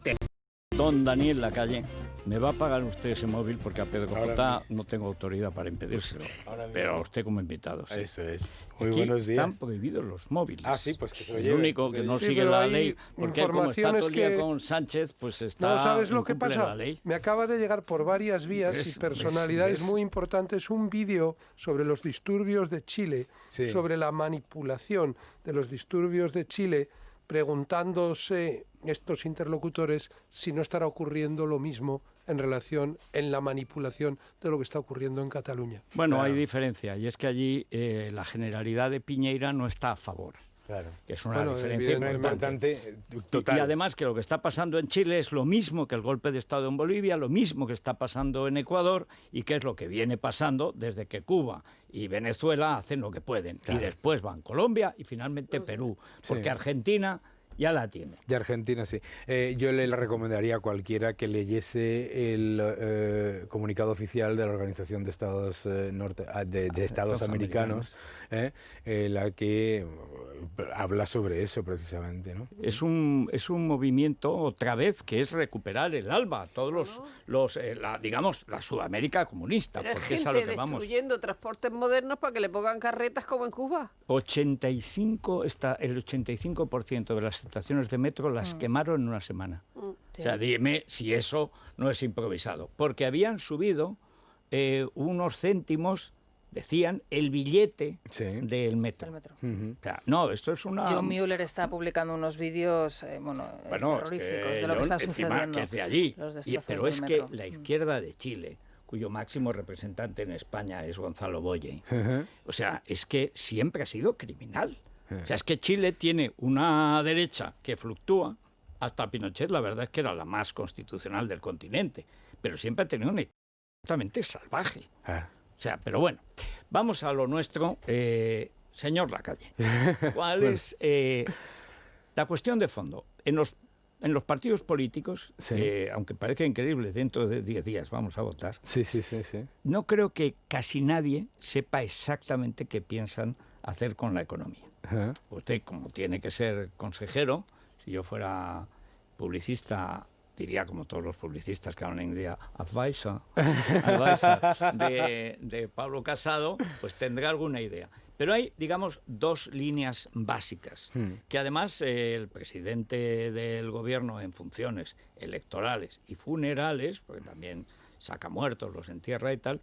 A: Don Daniel Lacalle, me va a pagar usted ese móvil porque a Pedro Copotá no tengo autoridad para impedírselo, pero a usted como invitado, sí.
N: Eso es. Muy
A: Aquí
N: buenos días.
A: están prohibidos los móviles.
N: Ah, sí, pues que se lo
A: El
N: lleve.
A: único que no
E: Sí,
A: sigue
E: pero
A: la
E: hay
A: ley, porque él, como está todo el día
E: informaciones que-
A: con Sánchez, pues está
E: No, ¿sabes lo que
A: incumple
E: pasa?
A: la ley.
E: Me acaba de llegar por varias vías y
A: ¿Ves?
E: personalidades
A: ¿Ves?
E: muy importantes un vídeo sobre los disturbios de Chile,
N: Sí.
E: sobre la manipulación de los disturbios de Chile, preguntándose estos interlocutores si no estará ocurriendo lo mismo en la manipulación de lo que está ocurriendo en Cataluña.
A: Bueno,
N: Claro.
A: hay diferencia, y es que allí la Generalidad de Piñeira no está a favor,
N: Claro.
A: que es una
E: Bueno,
A: diferencia
N: Muy
A: importante.
N: importante, total.
A: Y además que lo que está pasando en Chile es lo mismo que el golpe de Estado en Bolivia, lo mismo que está pasando en Ecuador y que es lo que viene pasando desde que Cuba y Venezuela hacen lo que pueden.
N: Claro.
A: Y después van Colombia y finalmente Perú. Porque
N: Sí.
A: Argentina ya la tiene.
O: De Argentina, sí. Yo le recomendaría a cualquiera que leyese el comunicado oficial de la Organización de Estados de Estados Americanos, la que habla sobre eso precisamente, ¿no?
A: Es un movimiento, otra vez, que es recuperar el ALBA, todos digamos, la Sudamérica comunista,
C: Pero
A: porque es a
C: gente
A: lo que vamos.
C: destruyendo transportes modernos para que le pongan carretas como en Cuba.
A: El 85% de las estaciones de metro las quemaron en una semana.
C: Sí.
A: O sea, dime si eso no es improvisado. Porque habían subido unos céntimos, decían, el billete del metro. O sea, no, esto es una...
B: John Mueller está publicando unos vídeos terroríficos de lo que está sucediendo.
A: Que es de allí.
B: Los destrozos
A: Pero
B: del
A: es
B: metro.
A: que la izquierda de Chile, cuyo máximo representante en España es Gonzalo Boye, o sea, es que siempre ha sido criminal. O sea, es que Chile tiene una derecha que fluctúa. Hasta Pinochet, la verdad es que era la más constitucional del continente, pero siempre ha tenido una totalmente salvaje. O sea, pero bueno, vamos a lo nuestro. Señor Lacalle, ¿cuál es la cuestión de fondo? En los partidos políticos, aunque parezca increíble, dentro de 10 días vamos a votar.
O: Sí.
A: No creo que casi nadie sepa exactamente qué piensan hacer con la economía. Usted, como tiene que ser consejero, si yo fuera publicista, diría como todos los publicistas que hablan en día, advisor de Pablo Casado, pues tendrá alguna idea. Pero hay, digamos, dos líneas básicas, que además el presidente del gobierno en funciones electorales y funerales, porque también saca muertos, los entierra y tal,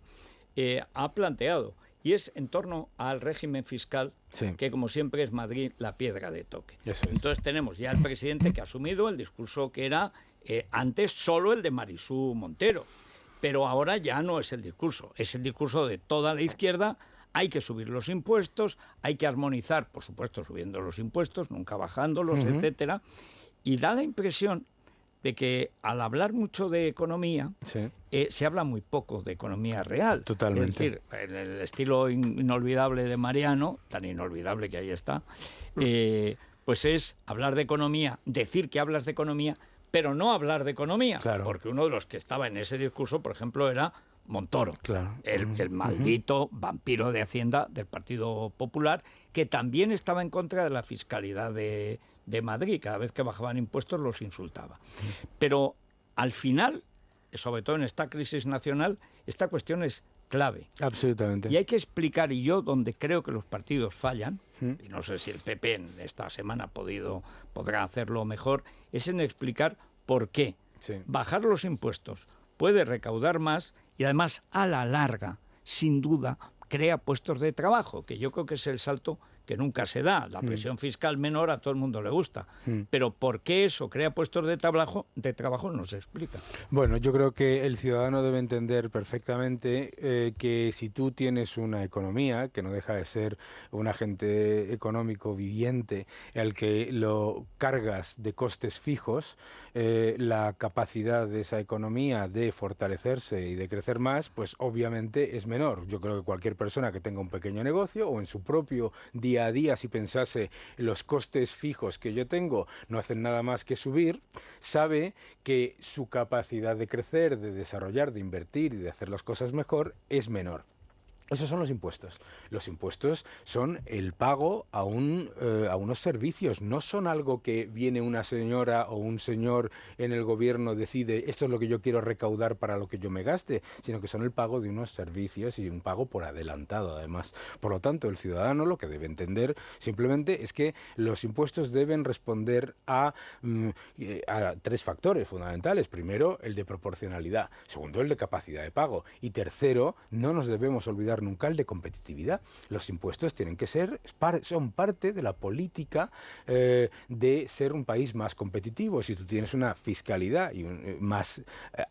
A: ha planteado. Y es en torno al régimen fiscal, que como siempre es Madrid la piedra de toque. Entonces tenemos ya el presidente que ha asumido el discurso que era antes solo el de Marisú Montero, pero ahora ya no es el discurso de toda la izquierda. Hay que subir los impuestos, hay que armonizar, por supuesto subiendo los impuestos, nunca bajándolos, etcétera, y da la impresión de que al hablar mucho de economía, se habla muy poco de economía real.
O: Totalmente.
A: Es decir, en el estilo inolvidable de Mariano, tan inolvidable que ahí está, pues es hablar de economía, decir que hablas de economía, pero no hablar de economía. Claro. Porque uno de los que estaba en ese discurso, por ejemplo, era Montoro, el maldito vampiro de Hacienda del Partido Popular, que también estaba en contra de la fiscalidad de Madrid. Cada vez que bajaban impuestos los insultaba. Pero al final, sobre todo en esta crisis nacional, esta cuestión es clave.
O: Absolutamente.
A: Y hay que explicar, y yo donde creo que los partidos fallan, y no sé si el PP en esta semana podrá hacerlo mejor, es en explicar por qué bajar los impuestos puede recaudar más y además a la larga, sin duda, crea puestos de trabajo, que yo creo que es el salto que nunca se da. La presión fiscal menor a todo el mundo le gusta. Pero ¿por qué eso crea puestos de trabajo no se explica?
O: Bueno, yo creo que el ciudadano debe entender perfectamente que si tú tienes una economía, que no deja de ser un agente económico viviente, al que lo cargas de costes fijos, la capacidad de esa economía de fortalecerse y de crecer más, pues obviamente es menor. Yo creo que cualquier persona que tenga un pequeño negocio o en su propio día a día, si pensase los costes fijos que yo tengo no hacen nada más que subir, sabe que su capacidad de crecer, de desarrollar, de invertir y de hacer las cosas mejor es menor. Esos son los impuestos. Los impuestos son el pago a unos servicios. No son algo que viene una señora o un señor en el gobierno decide esto es lo que yo quiero recaudar para lo que yo me gaste, sino que son el pago de unos servicios y un pago por adelantado además. Por lo tanto, el ciudadano lo que debe entender simplemente es que los impuestos deben responder a 3 factores fundamentales. Primero, el de proporcionalidad. Segundo, el de capacidad de pago. Y tercero, no nos debemos olvidar nunca el de competitividad. Los impuestos tienen que son parte de la política de ser un país más competitivo. Si tú tienes una fiscalidad más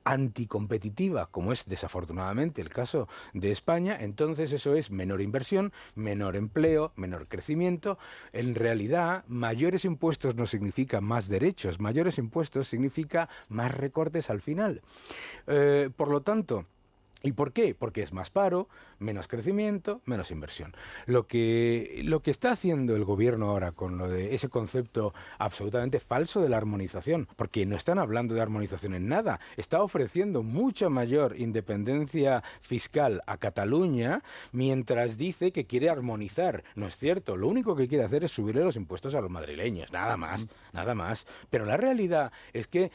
O: anticompetitiva, como es desafortunadamente el caso de España, entonces eso es menor inversión, menor empleo, menor crecimiento. En realidad, mayores impuestos no significa más derechos, mayores impuestos significa más recortes al final. Por lo tanto, ¿Y por qué? Porque es más paro, menos crecimiento, menos inversión. Lo que está haciendo el gobierno ahora con lo de ese concepto absolutamente falso de la armonización, porque no están hablando de armonización en nada, está ofreciendo mucha mayor independencia fiscal a Cataluña mientras dice que quiere armonizar. No es cierto, lo único que quiere hacer es subirle los impuestos a los madrileños, nada más, nada más. Pero la realidad es que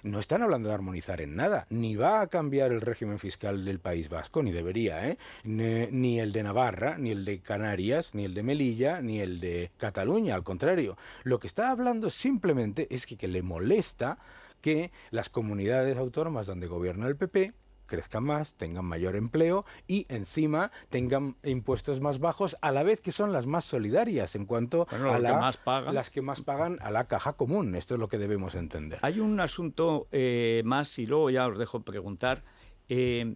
O: no están hablando de armonizar en nada, ni va a cambiar el régimen fiscal del País Vasco, ni debería, ni el de Navarra, ni el de Canarias, ni el de Melilla, ni el de Cataluña, al contrario. Lo que está hablando simplemente es que le molesta que las comunidades autónomas donde gobierna el PP crezcan más, tengan mayor empleo y encima tengan impuestos más bajos, a la vez que son las más solidarias en cuanto a las que más pagan a la caja común. Esto es lo que debemos entender.
A: Hay un asunto más, y luego ya os dejo preguntar, y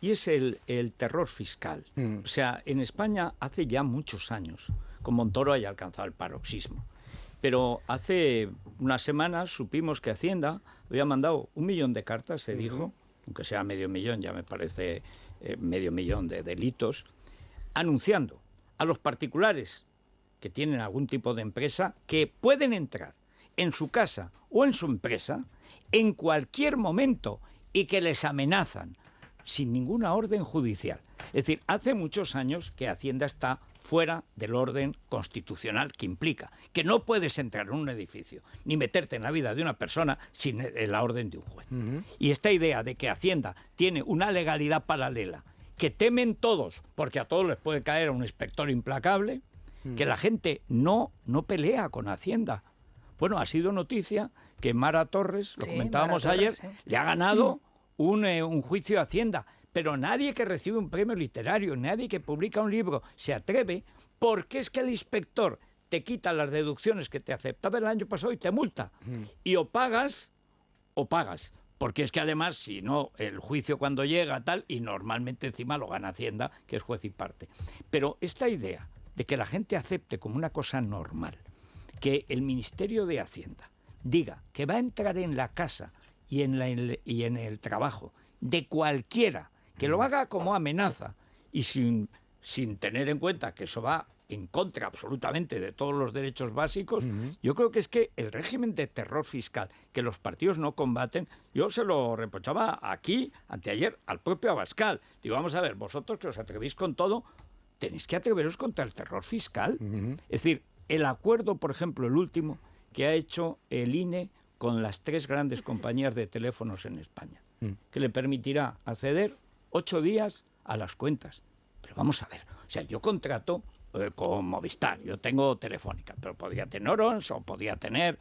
A: es el terror fiscal. O sea, en España hace ya muchos años, con Montoro haya alcanzado el paroxismo. Pero hace unas semanas supimos que Hacienda había mandado 1 millón de cartas, se dijo, aunque sea medio millón, ya me parece medio millón de delitos, anunciando a los particulares que tienen algún tipo de empresa que pueden entrar en su casa o en su empresa en cualquier momento y que les amenazan sin ninguna orden judicial. Es decir, hace muchos años que Hacienda está fuera del orden constitucional que implica que no puedes entrar en un edificio ni meterte en la vida de una persona sin la orden de un juez. Y esta idea de que Hacienda tiene una legalidad paralela que temen todos, porque a todos les puede caer un inspector implacable, que la gente no pelea con Hacienda. Bueno, ha sido noticia que Mara Torres, lo comentábamos ayer, le ha ganado un juicio a Hacienda. Pero nadie que recibe un premio literario, nadie que publica un libro se atreve, porque es que el inspector te quita las deducciones que te aceptaba el año pasado y te multa. Y o pagas, porque es que además, si no, el juicio cuando llega tal, y normalmente encima lo gana Hacienda, que es juez y parte. Pero esta idea de que la gente acepte como una cosa normal, que el Ministerio de Hacienda diga que va a entrar en la casa y en el trabajo de cualquiera, que lo haga como amenaza y sin tener en cuenta que eso va en contra absolutamente de todos los derechos básicos, yo creo que es que el régimen de terror fiscal que los partidos no combaten, yo se lo reprochaba aquí, anteayer, al propio Abascal. Digo, vamos a ver, vosotros que os atrevéis con todo, tenéis que atreveros contra el terror fiscal. Es decir, el acuerdo, por ejemplo, el último que ha hecho el INE con las 3 grandes compañías de teléfonos en España, que le permitirá acceder 8 días a las cuentas. Pero vamos a ver, o sea, yo contrato con Movistar, yo tengo Telefónica, pero podría tener Orange o podría tener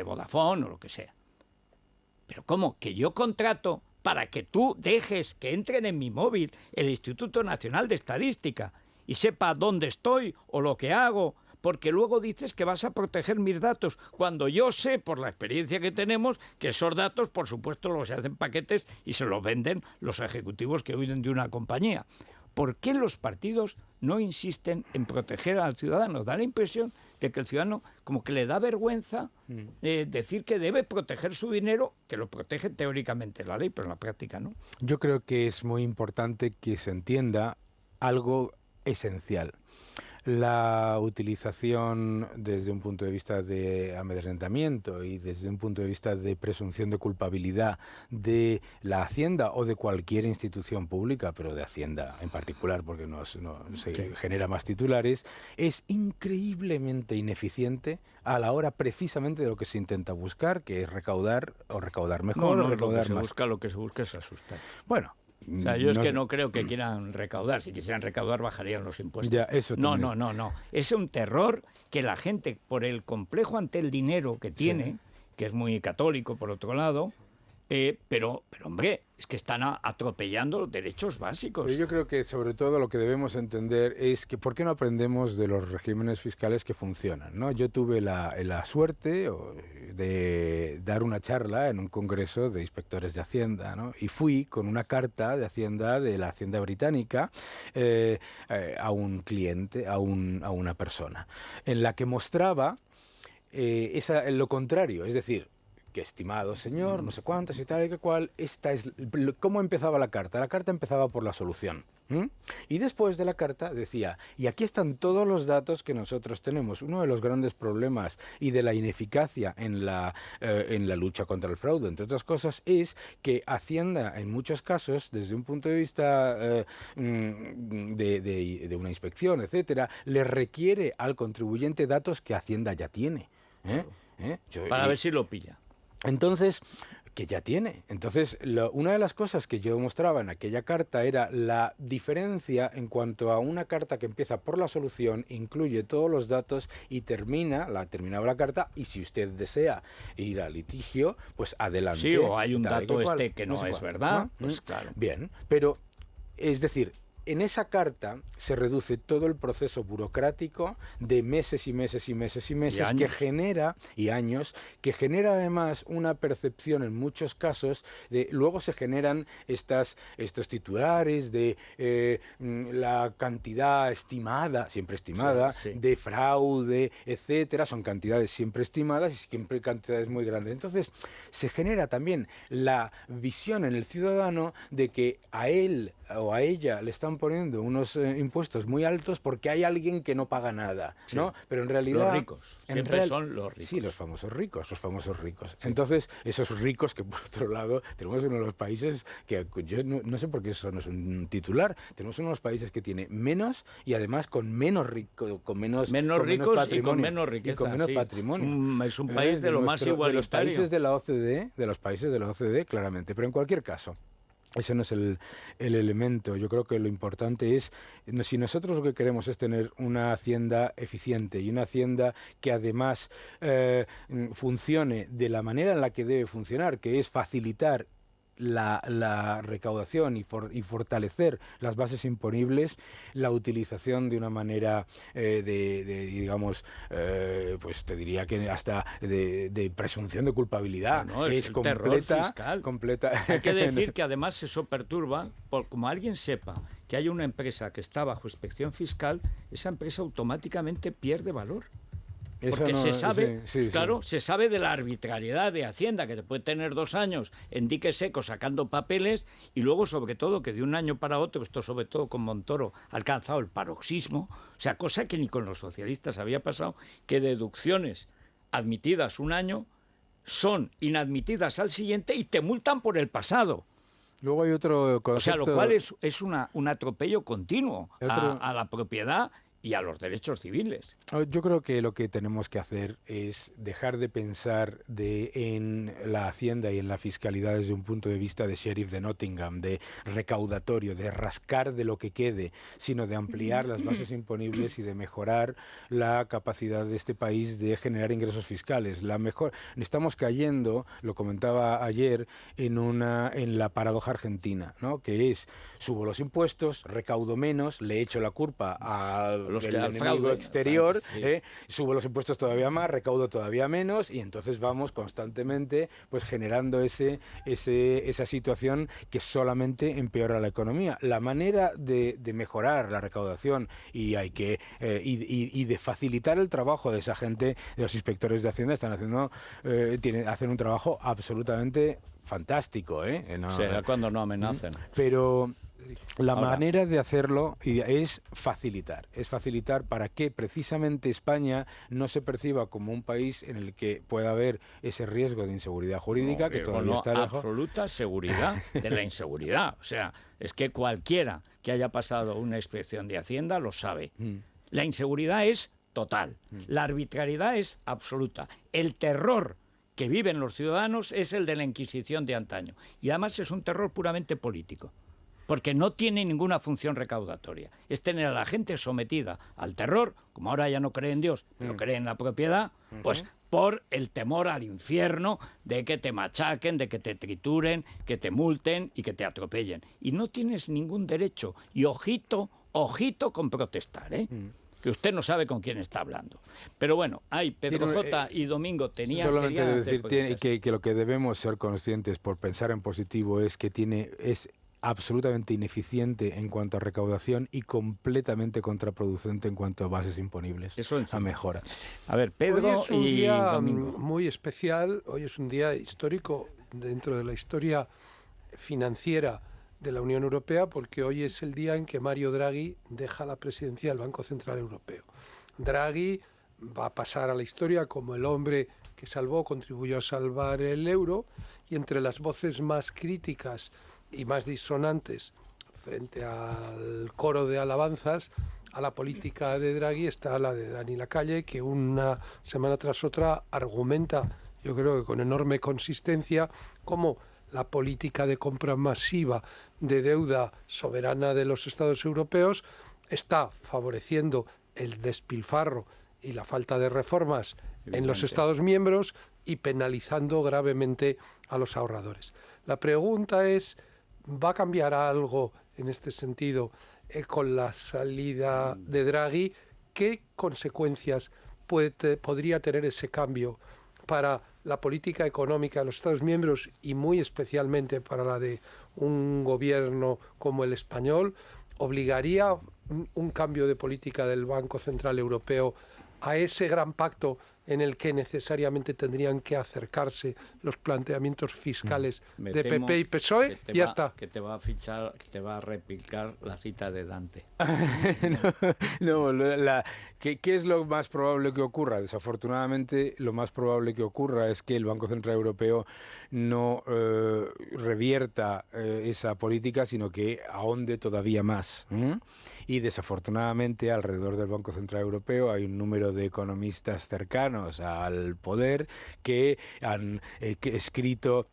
A: Vodafone o lo que sea. Pero ¿cómo? Que yo contrato para que tú dejes que entren en mi móvil el Instituto Nacional de Estadística y sepa dónde estoy o lo que hago, porque luego dices que vas a proteger mis datos, cuando yo sé, por la experiencia que tenemos, que esos datos, por supuesto, los hacen paquetes y se los venden los ejecutivos que huyen de una compañía. ¿Por qué los partidos no insisten en proteger al ciudadano? Da la impresión de que el ciudadano como que le da vergüenza decir que debe proteger su dinero, que lo protege teóricamente la ley, pero en la práctica no.
O: Yo creo que es muy importante que se entienda algo esencial. La utilización desde un punto de vista de amedrentamiento y desde un punto de vista de presunción de culpabilidad de la Hacienda o de cualquier institución pública, pero de Hacienda en particular, porque se genera más titulares, es increíblemente ineficiente a la hora precisamente de lo que se intenta buscar, que es recaudar o recaudar mejor o recaudar más.
A: Lo que se busca es asustar.
O: Bueno.
A: O sea, yo es que no creo que quieran recaudar. Si quisieran recaudar, bajarían los impuestos.
O: Ya, eso
A: no. Es un terror que la gente, por el complejo ante el dinero que tiene, que es muy católico, por otro lado, pero hombre, es que están atropellando derechos básicos.
O: Yo creo que sobre todo lo que debemos entender es que ¿por qué no aprendemos de los regímenes fiscales que funcionan? ¿No? Yo tuve la suerte de dar una charla en un congreso de inspectores de Hacienda, ¿no? Y fui con una carta de Hacienda, de la Hacienda británica, a un cliente, a una persona, en la que mostraba lo contrario, es decir, que estimado señor, no sé cuántos y tal y que cual, ¿cómo empezaba la carta? La carta empezaba por la solución. Y después de la carta decía, y aquí están todos los datos que nosotros tenemos. Uno de los grandes problemas y de la ineficacia en la lucha contra el fraude, entre otras cosas, es que Hacienda, en muchos casos, desde un punto de vista de una inspección, etcétera, le requiere al contribuyente datos que Hacienda ya tiene.
A: Para ver si lo pilla.
O: Entonces, que ya tiene. Entonces, una de las cosas que yo mostraba en aquella carta era la diferencia en cuanto a una carta que empieza por la solución, incluye todos los datos y terminaba la carta, y si usted desea ir al litigio, pues adelante.
A: Sí, o hay un
O: tal y
A: dato
O: cual,
A: que no es verdad, pues claro.
O: Bien, pero, es decir, en esa carta se reduce todo el proceso burocrático de meses y meses y meses y meses que genera además una percepción en muchos casos luego se generan estos titulares de la cantidad estimada, siempre estimada, de fraude, etcétera, son cantidades siempre estimadas y siempre cantidades muy grandes. Entonces se genera también la visión en el ciudadano de que a él o a ella le están poniendo unos impuestos muy altos porque hay alguien que no paga nada, ¿no?
A: Sí.
O: Pero en realidad...
A: Los ricos, siempre son los ricos.
O: Sí, los famosos ricos. Sí. Entonces, esos ricos que, por otro lado, tenemos uno de los países que yo no sé por qué eso no es un titular, tenemos uno de los países que tiene menos y además con menos ricos, con menos
A: ricos y con menos riqueza.
O: Y con menos patrimonio.
A: Es un país de lo más igualitario.
O: De los países de la OCDE, claramente. Pero en cualquier caso, ese no es el elemento. Yo creo que lo importante es, si nosotros lo que queremos es tener una hacienda eficiente y una hacienda que además funcione de la manera en la que debe funcionar, que es facilitar la recaudación y fortalecer las bases imponibles, la utilización de una manera digamos, pues te diría que hasta de presunción de culpabilidad.
A: Es
O: completa.
A: Hay que decir que además eso perturba, como alguien sepa que hay una empresa que está bajo inspección fiscal, esa empresa automáticamente pierde valor. Porque se sabe, se sabe de la arbitrariedad de Hacienda, que te puede tener 2 años en dique seco sacando papeles, y luego sobre todo que de un año para otro, esto sobre todo con Montoro, ha alcanzado el paroxismo, o sea, cosa que ni con los socialistas había pasado, que deducciones admitidas un año son inadmitidas al siguiente y te multan por el pasado.
O: Luego hay otro concepto...
A: O sea, lo cual es un atropello continuo a la propiedad y a los derechos civiles.
O: Yo creo que lo que tenemos que hacer es dejar de pensar en la Hacienda y en la fiscalidad desde un punto de vista de sheriff de Nottingham, de recaudatorio, de rascar de lo que quede, sino de ampliar las bases imponibles y de mejorar la capacidad de este país de generar ingresos fiscales. Estamos cayendo, lo comentaba ayer, en la paradoja argentina, ¿no? Que es, subo los impuestos, recaudo menos, le echo la culpa al enemigo exterior, subo los impuestos todavía más, recaudo todavía menos, y entonces vamos constantemente pues generando esa situación que solamente empeora la economía. La manera de mejorar la recaudación y de facilitar el trabajo de esa gente, de los inspectores de Hacienda, hacen un trabajo absolutamente fantástico,
A: Será cuando no amenacen.
O: Pero la manera de hacerlo es facilitar para que precisamente España no se perciba como un país en el que pueda haber ese riesgo de inseguridad jurídica, que todavía está lejos.
A: Absoluta seguridad de la inseguridad. O sea, es que cualquiera que haya pasado una inspección de Hacienda lo sabe. La inseguridad es total, la arbitrariedad es absoluta, el terror que viven los ciudadanos es el de la Inquisición de antaño, y además es un terror puramente político, porque no tiene ninguna función recaudatoria. Es tener a la gente sometida al terror, como ahora ya no cree en Dios, pero cree en la propiedad, pues por el temor al infierno de que te machaquen, de que te trituren, que te multen y que te atropellen. Y no tienes ningún derecho. Y ojito con protestar, que usted no sabe con quién está hablando. Pero bueno, Pedro J. y Domingo tenían...
O: Solamente decir que lo que debemos ser conscientes por pensar en positivo es que es absolutamente ineficiente en cuanto a recaudación y completamente contraproducente en cuanto a bases imponibles a mejora.
A: A ver, Pedro
E: hoy es un
A: y
E: día
A: Domingo.
E: muy especial, hoy es un día histórico dentro de la historia financiera de la Unión Europea, porque hoy es el día en que Mario Draghi deja la presidencia del Banco Central Europeo. Draghi va a pasar a la historia como el hombre que contribuyó a salvar el euro, y entre las voces más críticas y más disonantes frente al coro de alabanzas a la política de Draghi está la de Dani Lacalle, que una semana tras otra argumenta, yo creo que con enorme consistencia, cómo la política de compra masiva de deuda soberana de los Estados europeos está favoreciendo el despilfarro y la falta de reformas en los Estados miembros y penalizando gravemente a los ahorradores. La pregunta es, ¿va a cambiar algo en este sentido con la salida de Draghi? ¿Qué consecuencias podría tener ese cambio para la política económica de los Estados miembros y muy especialmente para la de un gobierno como el español? ¿Obligaría un cambio de política del Banco Central Europeo a ese gran pacto en el que necesariamente tendrían que acercarse los planteamientos fiscales de PP y PSOE? Y ya está.
A: Que te va a fichar, que te va a replicar la cita de Dante.
O: ¿Qué es lo más probable que ocurra? Desafortunadamente, lo más probable que ocurra es que el Banco Central Europeo no revierta esa política, sino que ahonde todavía más. Y desafortunadamente, alrededor del Banco Central Europeo hay un número de economistas cercanos al poder que han escrito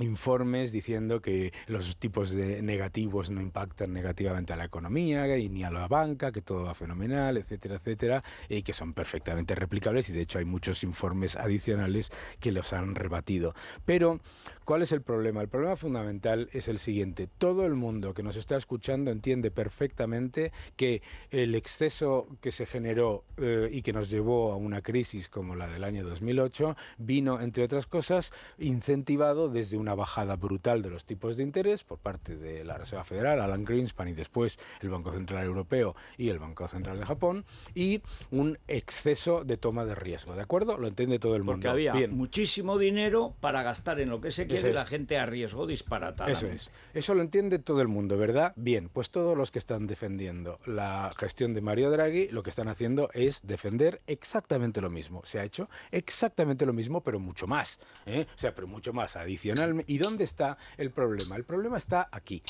O: informes diciendo que los tipos de negativos no impactan negativamente a la economía y ni a la banca, que todo va fenomenal, etcétera, etcétera, y que son perfectamente replicables, y de hecho hay muchos informes adicionales que los han rebatido. Pero, ¿cuál es el problema? El problema fundamental es el siguiente. Todo el mundo que nos está escuchando entiende perfectamente que el exceso que se generó y que nos llevó a una crisis como la del año 2008 vino, entre otras cosas, incentivado desde una bajada brutal de los tipos de interés por parte de la Reserva Federal, Alan Greenspan, y después el Banco Central Europeo y el Banco Central de Japón, y un exceso de toma de riesgo, ¿de acuerdo? Lo entiende todo el mundo.
A: Porque había muchísimo dinero para gastar en lo que se quiere y la gente arriesgó disparatadamente.
O: Eso es. Eso lo entiende todo el mundo, ¿verdad? Bien, pues todos los que están defendiendo la gestión de Mario Draghi lo que están haciendo es defender exactamente lo mismo. Se ha hecho exactamente lo mismo, pero mucho más, ¿eh? O sea, pero mucho más adicionalmente. ¿Y dónde está el problema? El problema está aquí.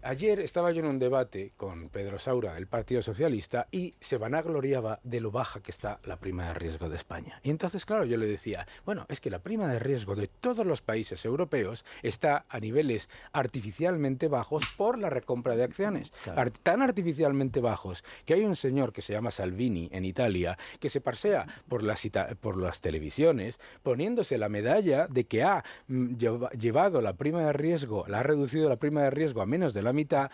O: Ayer estaba yo en un debate con Pedro Saura del Partido Socialista y se vanagloriaba de lo baja que está la prima de riesgo de España. Y entonces, claro, yo le decía, bueno, es que la prima de riesgo de todos los países europeos está a niveles artificialmente bajos por la recompra de acciones. Claro. Tan artificialmente bajos que hay un señor que se llama Salvini en Italia que se parsea por las televisiones poniéndose la medalla de que ha llevado la prima de riesgo, la ha reducido la prima de riesgo a menos de la mitad,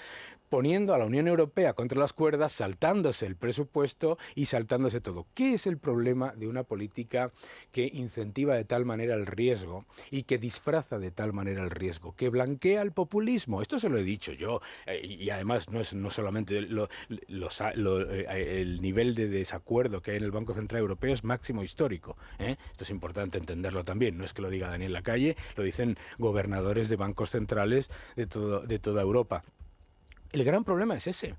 O: poniendo a la Unión Europea contra las cuerdas, saltándose el presupuesto y saltándose todo. ¿Qué es el problema de una política que incentiva de tal manera el riesgo y que disfraza de tal manera el riesgo, que blanquea el populismo? Esto se lo he dicho yo, y además no solamente el nivel de desacuerdo que hay en el Banco Central Europeo es máximo histórico, ¿eh? Esto es importante entenderlo también, no es que lo diga Daniel Lacalle, lo dicen gobernadores de bancos centrales de toda Europa. El gran problema es ese.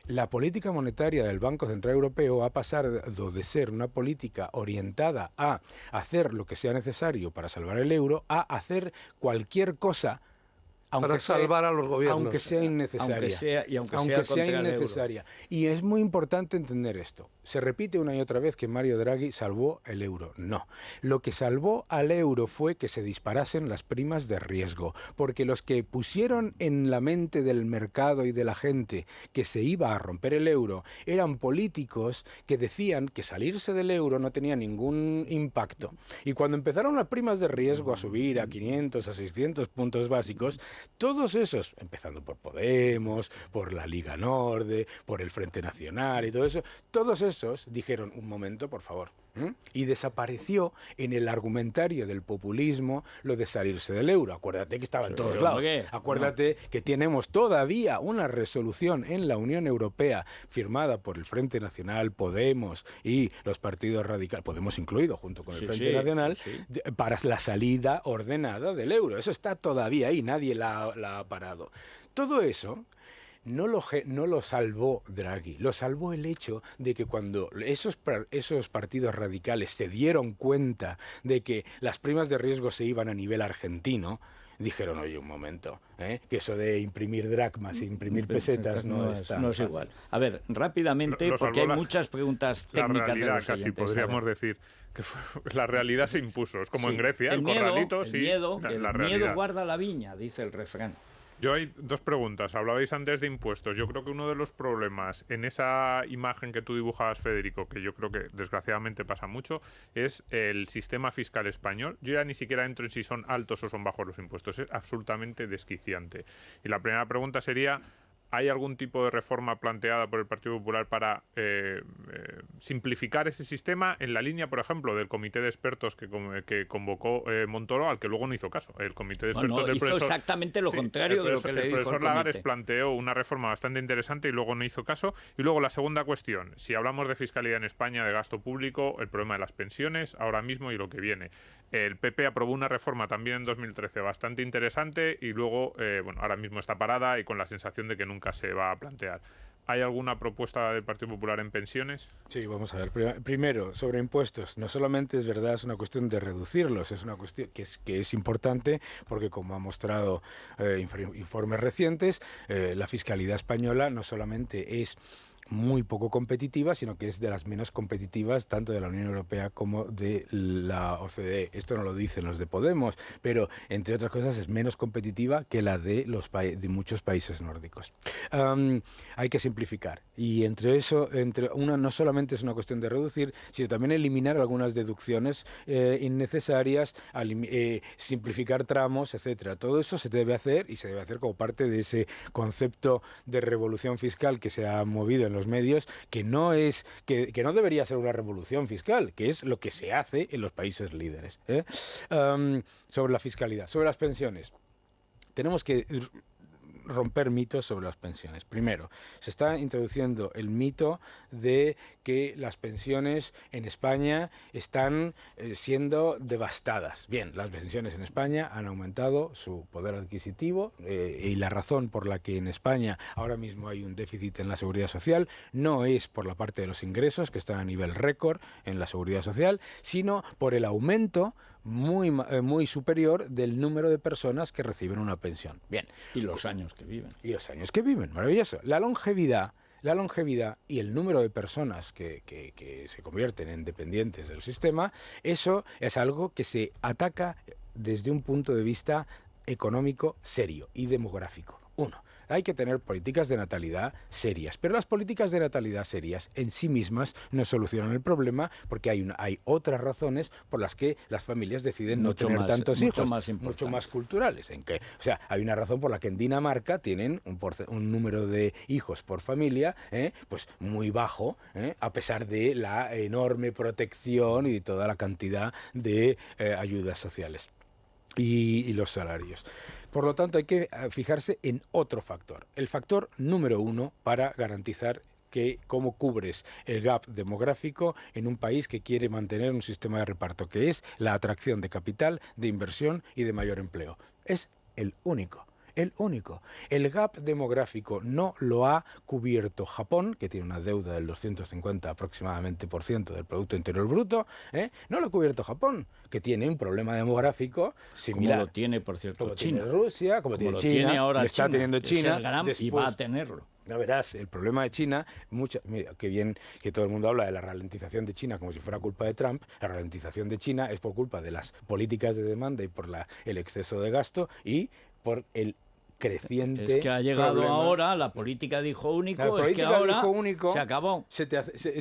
O: La política monetaria del Banco Central Europeo ha pasado de ser una política orientada a hacer lo que sea necesario para salvar el euro a hacer cualquier cosa
E: para salvar a los gobiernos.
O: Aunque sea innecesaria. Aunque sea innecesaria. Y es muy importante entender esto. Se repite una y otra vez que Mario Draghi salvó el euro. No. Lo que salvó al euro fue que se disparasen las primas de riesgo. Porque los que pusieron en la mente del mercado y de la gente que se iba a romper el euro eran políticos que decían que salirse del euro no tenía ningún impacto. Y cuando empezaron las primas de riesgo a subir a 500, a 600 puntos básicos, todos esos, empezando por Podemos, por la Liga Norde, por el Frente Nacional y todo eso, todos esos dijeron, un momento, por favor, Y desapareció en el argumentario del populismo lo de salirse del euro. Acuérdate que estaba en todos lados. Acuérdate que tenemos todavía una resolución en la Unión Europea firmada por el Frente Nacional, Podemos y los partidos radicales, Podemos incluido junto con el Frente Nacional, para la salida ordenada del euro. Eso está todavía ahí, nadie la ha parado. Todo eso no lo salvó Draghi, lo salvó el hecho de que cuando esos partidos radicales se dieron cuenta de que las primas de riesgo se iban a nivel argentino, dijeron, oye, un momento, que eso de imprimir dracmas e imprimir pesetas no es
A: igual. A ver, rápidamente, porque hay muchas preguntas técnicas.
D: La realidad,
A: de los
D: casi
A: oyentes,
D: podríamos decir que la realidad se impuso. Es como en Grecia, el corralito,
A: el miedo guarda la viña, dice el refrán.
D: Yo hay dos preguntas. Hablabais antes de impuestos. Yo creo que uno de los problemas en esa imagen que tú dibujabas, Federico, que yo creo que desgraciadamente pasa mucho, es el sistema fiscal español. Yo ya ni siquiera entro en si son altos o son bajos los impuestos. Es absolutamente desquiciante. Y la primera pregunta sería, ¿hay algún tipo de reforma planteada por el Partido Popular para simplificar ese sistema en la línea, por ejemplo, del comité de expertos que convocó Montoro, al que luego no hizo caso? El comité de expertos del
A: hizo
D: profesor,
A: exactamente lo contrario de lo que le dijo el
D: profesor
A: comité.
D: Lagares planteó una reforma bastante interesante y luego no hizo caso. Y luego la segunda cuestión, si hablamos de fiscalidad en España, de gasto público, el problema de las pensiones ahora mismo y lo que viene. El PP aprobó una reforma también en 2013 bastante interesante y luego, ahora mismo está parada y con la sensación de que nunca se va a plantear. ¿Hay alguna propuesta del Partido Popular en pensiones?
O: Sí, vamos a ver. Primero, sobre impuestos. No solamente es verdad, es una cuestión de reducirlos, es una cuestión que es importante porque, como han mostrado informes recientes, la fiscalidad española no solamente es muy poco competitiva, sino que es de las menos competitivas tanto de la Unión Europea como de la OCDE. Esto no lo dicen los de Podemos, pero entre otras cosas es menos competitiva que la de muchos países nórdicos. Hay que simplificar y no solamente es una cuestión de reducir, sino también eliminar algunas deducciones innecesarias, simplificar tramos, etcétera. Todo eso se debe hacer y se debe hacer como parte de ese concepto de revolución fiscal que se ha movido en los medios, que no debería ser una revolución fiscal, que es lo que se hace en los países líderes. Sobre la fiscalidad, sobre las pensiones, tenemos que romper mitos sobre las pensiones. Primero, se está introduciendo el mito de que las pensiones en España están siendo devastadas. Bien, las pensiones en España han aumentado su poder adquisitivo y la razón por la que en España ahora mismo hay un déficit en la seguridad social no es por la parte de los ingresos, que están a nivel récord en la seguridad social, sino por el aumento muy superior del número de personas que reciben una pensión. Bien.
A: Y los años que viven.
O: Y los años que viven, maravilloso. La longevidad y el número de personas que se convierten en dependientes del sistema, eso es algo que se ataca desde un punto de vista económico serio y demográfico. Uno, hay que tener políticas de natalidad serias, pero las políticas de natalidad serias en sí mismas no solucionan el problema porque hay otras razones por las que las familias deciden no tener tantos hijos, mucho más culturales. Hay una razón por la que en Dinamarca tienen un número de hijos por familia pues muy bajo, a pesar de la enorme protección y de toda la cantidad de ayudas sociales y los salarios. Por lo tanto, hay que fijarse en otro factor. El factor número uno para garantizar cómo cubres el gap demográfico en un país que quiere mantener un sistema de reparto, que es la atracción de capital, de inversión y de mayor empleo. Es el único. El gap demográfico no lo ha cubierto Japón, que tiene una deuda del 250 aproximadamente % del Producto Interior Bruto. No lo ha cubierto Japón, que tiene un problema demográfico similar.
A: Como lo tiene, por cierto,
O: como
A: China.
O: Tiene Rusia, como tiene China,
A: tiene ahora
O: está teniendo China.
A: Y va a tenerlo.
O: Ya verás, el problema de China, mira, qué bien que todo el mundo habla de la ralentización de China como si fuera culpa de Trump. La ralentización de China es por culpa de las políticas de demanda y por el exceso de gasto y por el creciente.
A: Es que ha llegado
O: problema.
A: Ahora la política de hijo único,
O: La política de hijo único
A: se acabó.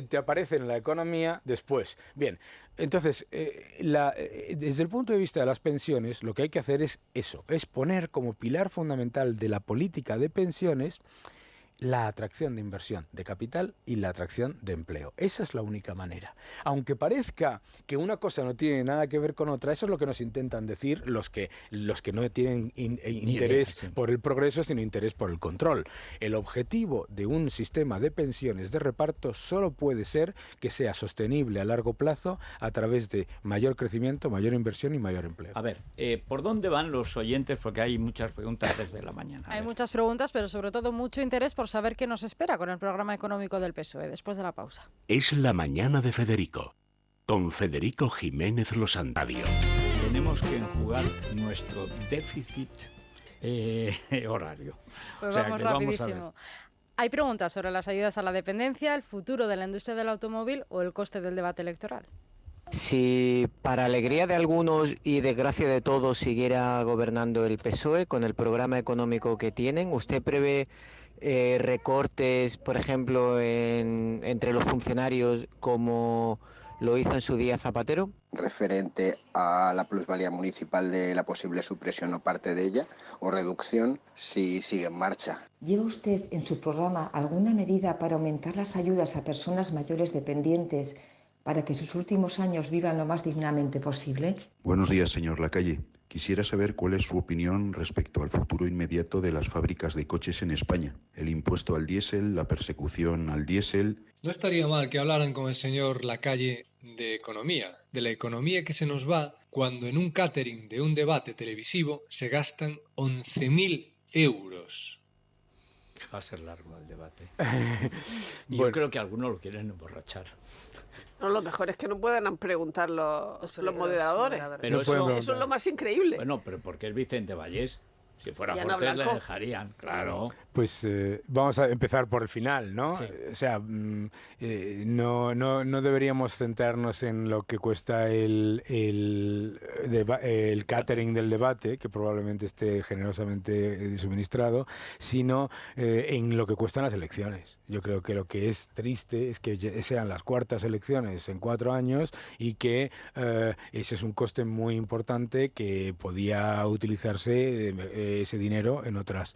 O: Te aparece en la economía después. Bien, entonces, desde el punto de vista de las pensiones, lo que hay que hacer es eso, es poner como pilar fundamental de la política de pensiones la atracción de inversión de capital y la atracción de empleo. Esa es la única manera. Aunque parezca que una cosa no tiene nada que ver con otra, eso es lo que nos intentan decir los que no tienen interés por el progreso, sino interés por el control. El objetivo de un sistema de pensiones de reparto solo puede ser que sea sostenible a largo plazo a través de mayor crecimiento, mayor inversión y mayor empleo.
A: A ver, ¿por dónde van los oyentes? Porque hay muchas preguntas desde la mañana.
P: Hay muchas preguntas, pero sobre todo mucho interés por saber qué nos espera con el programa económico del PSOE después de la pausa.
G: Es la mañana de Federico, con Federico Jiménez Losantadio.
A: Tenemos que enjugar nuestro déficit horario.
P: Pues
A: O sea,
P: vamos
A: que vamos a ver.
P: rapidísimo. Hay preguntas sobre las ayudas a la dependencia, el futuro de la industria del automóvil o el coste del debate electoral.
Q: Si para alegría de algunos y desgracia de todos siguiera gobernando el PSOE con el programa económico que tienen, ¿usted prevé recortes, por ejemplo, entre los funcionarios como lo hizo en su día Zapatero?
R: Referente a la plusvalía municipal de la posible supresión o parte de ella, o reducción, si sigue en marcha.
S: ¿Lleva usted en su programa alguna medida para aumentar las ayudas a personas mayores dependientes para que sus últimos años vivan lo más dignamente posible?
T: Buenos días, señor Lacalle. Quisiera saber cuál es su opinión respecto al futuro inmediato de las fábricas de coches en España. El impuesto al diésel, la persecución al diésel.
U: No estaría mal que hablaran con el señor Lacalle de economía, de la economía que se nos va cuando en un catering de un debate televisivo se gastan 11.000 euros.
A: Va a ser largo el debate. Y yo creo que algunos lo quieren emborrachar.
C: No, lo mejor es que no puedan preguntar los moderadores.
A: Pero
C: eso es lo más increíble.
A: Bueno, pero porque es Vicente Vallés. Si fuera
C: Y Ana
A: Fortés le
C: Blanco.
A: dejarían, claro.
O: Pues vamos a empezar por el final, ¿no? Sí. O sea, no deberíamos centrarnos en lo que cuesta el catering del debate, que probablemente esté generosamente suministrado, sino en lo que cuestan las elecciones. Yo creo que lo que es triste es que sean las cuartas elecciones en 4 años y que ese es un coste muy importante que podía utilizarse ese dinero en otras